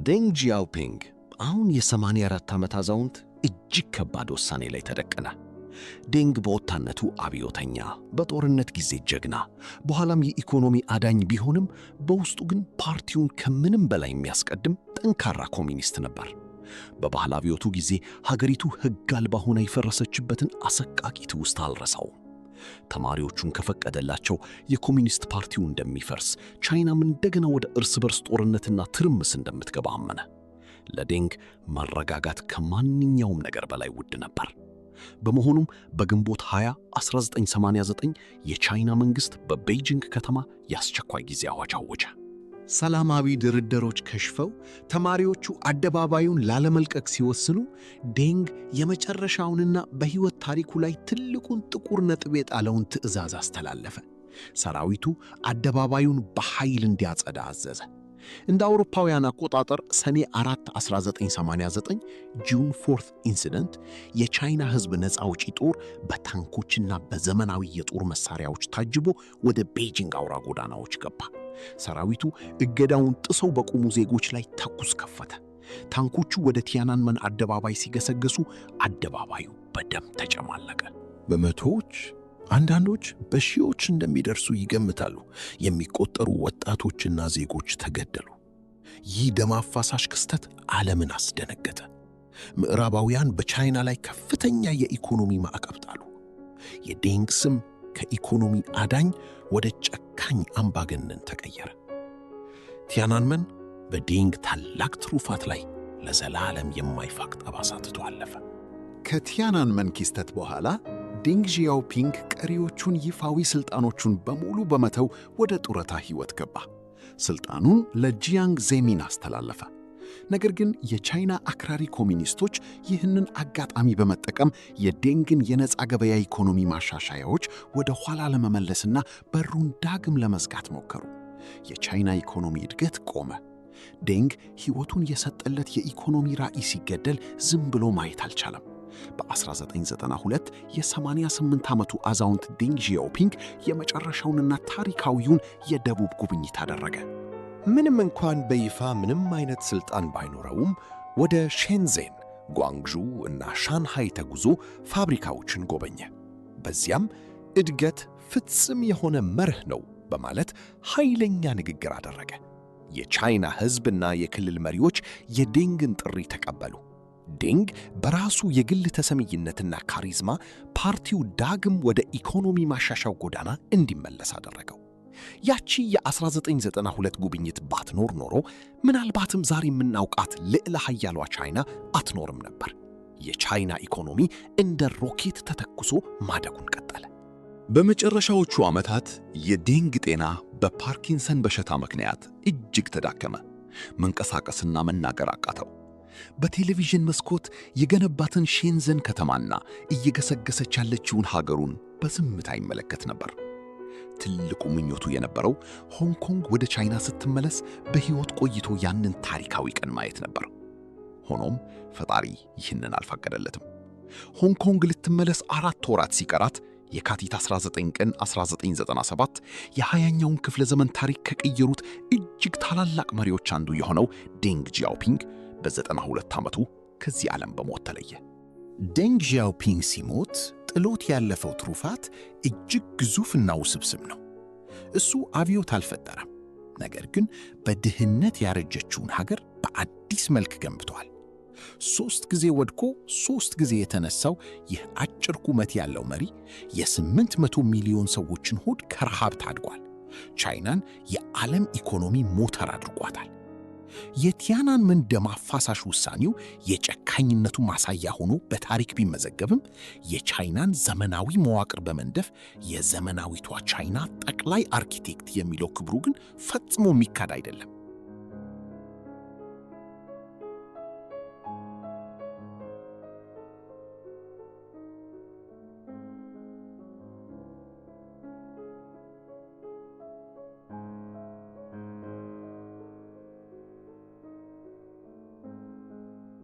ዴንግ ዢያኦፒንግ አሁን የ84 ዓመት አዛውንት እጅግ ከባድ ውሳኔ ላይ ተደቀነ። ዴንግ በወጣትነቱ አብዮተኛ፣ በጦርነት ጊዜ ጀግና፣ በኋላም የኢኮኖሚ አዳኝ ቢሆንም በውስጡ ግን ፓርቲውን ከምንም በላይ የሚያስቀድም ጠንካራ ኮሚኒስት ነበር። በባህል አብዮቱ ጊዜ ሀገሪቱ ሕግ አልባ ሆና የፈረሰችበትን አሰቃቂ ትውስታ አልረሳውም። ተማሪዎቹን ከፈቀደላቸው የኮሚኒስት ፓርቲው እንደሚፈርስ፣ ቻይናም እንደገና ወደ እርስ በርስ ጦርነትና ትርምስ እንደምትገባ አመነ። ለዴንግ መረጋጋት ከማንኛውም ነገር በላይ ውድ ነበር። በመሆኑም በግንቦት 20 1989 የቻይና መንግሥት በቤጂንግ ከተማ የአስቸኳይ ጊዜ አዋጅ አወጀ። ሰላማዊ ድርድሮች ከሽፈው ተማሪዎቹ አደባባዩን ላለመልቀቅ ሲወስኑ ዴንግ የመጨረሻውንና በሕይወት ታሪኩ ላይ ትልቁን ጥቁር ነጥብ የጣለውን ትዕዛዝ አስተላለፈ። ሰራዊቱ አደባባዩን በኃይል እንዲያጸዳ አዘዘ። እንደ አውሮፓውያን አቆጣጠር ሰኔ 4 1989 ጁን 4 ኢንሲደንት የቻይና ሕዝብ ነፃ አውጪ ጦር በታንኮችና በዘመናዊ የጦር መሳሪያዎች ታጅቦ ወደ ቤጂንግ አውራ ጎዳናዎች ገባ። ሰራዊቱ እገዳውን ጥሰው በቆሙ ዜጎች ላይ ተኩስ ከፈተ። ታንኮቹ ወደ ቲያናንመን አደባባይ ሲገሰገሱ አደባባዩ በደም ተጨማለቀ። በመቶዎች አንዳንዶች በሺዎች እንደሚደርሱ ይገምታሉ የሚቆጠሩ ወጣቶችና ዜጎች ተገደሉ። ይህ ደም አፋሳሽ ክስተት ዓለምን አስደነገጠ። ምዕራባውያን በቻይና ላይ ከፍተኛ የኢኮኖሚ ማዕቀብ ጣሉ። የዴንግ ስም ከኢኮኖሚ አዳኝ ወደ ጨካኝ አምባገነን ተቀየረ። ቲያናንመን በዴንግ ታላቅ ትሩፋት ላይ ለዘላለም የማይፋቅ ጠባሳ ትቶ አለፈ። ከቲያናንመን ክስተት በኋላ ዴንግ ዢያኦፒንግ ቀሪዎቹን ይፋዊ ሥልጣኖቹን በሙሉ በመተው ወደ ጡረታ ሕይወት ገባ። ሥልጣኑን ለጂያንግ ዜሚን አስተላለፈ። ነገር ግን የቻይና አክራሪ ኮሚኒስቶች ይህንን አጋጣሚ በመጠቀም የዴንግን የነፃ ገበያ ኢኮኖሚ ማሻሻያዎች ወደ ኋላ ለመመለስና በሩን ዳግም ለመዝጋት ሞከሩ። የቻይና ኢኮኖሚ እድገት ቆመ። ዴንግ ሕይወቱን የሰጠለት የኢኮኖሚ ራዕይ ሲገደል ዝም ብሎ ማየት አልቻለም። በ1992 የ88 ዓመቱ አዛውንት ዴንግ ዢያኦፒንግ የመጨረሻውንና ታሪካዊውን የደቡብ ጉብኝት አደረገ። ምንም እንኳን በይፋ ምንም አይነት ሥልጣን ባይኖረውም ወደ ሼንዜን፣ ጓንግዡ እና ሻንሃይ ተጉዞ ፋብሪካዎችን ጎበኘ። በዚያም እድገት ፍጹም የሆነ መርህ ነው በማለት ኃይለኛ ንግግር አደረገ። የቻይና ሕዝብና የክልል መሪዎች የዴንግን ጥሪ ተቀበሉ። ዴንግ በራሱ የግል ተሰሚነትና ካሪዝማ ፓርቲው ዳግም ወደ ኢኮኖሚ ማሻሻው ጎዳና እንዲመለስ አደረገው። ያቺ የ1992 ጉብኝት ባትኖር ኖሮ ምናልባትም ዛሬ የምናውቃት ልዕለ ኃያሏ ቻይና አትኖርም ነበር። የቻይና ኢኮኖሚ እንደ ሮኬት ተተኩሶ ማደጉን ቀጠለ። በመጨረሻዎቹ ዓመታት የዴንግ ጤና በፓርኪንሰን በሽታ ምክንያት እጅግ ተዳከመ። መንቀሳቀስና መናገር አቃተው። በቴሌቪዥን መስኮት የገነባትን ሼንዘን ከተማና እየገሰገሰች ያለችውን ሀገሩን በዝምታ ይመለከት ነበር። ትልቁ ምኞቱ የነበረው ሆንግ ኮንግ ወደ ቻይና ስትመለስ በሕይወት ቆይቶ ያንን ታሪካዊ ቀን ማየት ነበር። ሆኖም ፈጣሪ ይህንን አልፈቀደለትም። ሆንግ ኮንግ ልትመለስ 4 ወራት ሲቀራት የካቲት 19 ቀን 1997 የ20ኛውን ክፍለ ዘመን ታሪክ ከቀየሩት እጅግ ታላላቅ መሪዎች አንዱ የሆነው ዴንግ ዢያኦፒንግ በ92 ዓመቱ ከዚህ ዓለም በሞት ተለየ። ዴንግ ዢያኦፒንግ ሲሞት ጥሎት ያለፈው ትሩፋት እጅግ ግዙፍና ውስብስብ ነው። እሱ አብዮት አልፈጠረም፣ ነገር ግን በድህነት ያረጀችውን ሀገር በአዲስ መልክ ገንብቷል። 3 ጊዜ ወድቆ 3 ጊዜ የተነሳው ይህ አጭር ቁመት ያለው መሪ የ800 ሚሊዮን ሰዎችን ሆድ ከረሃብ ታድጓል። ቻይናን የዓለም ኢኮኖሚ ሞተር አድርጓታል። የቲያናንመን ደም አፋሳሽ ውሳኔው የጨካኝነቱ ማሳያ ሆኖ በታሪክ ቢመዘገብም የቻይናን ዘመናዊ መዋቅር በመንደፍ የዘመናዊቷ ቻይና ጠቅላይ አርኪቴክት የሚለው ክብሩ ግን ፈጽሞ የሚካድ አይደለም።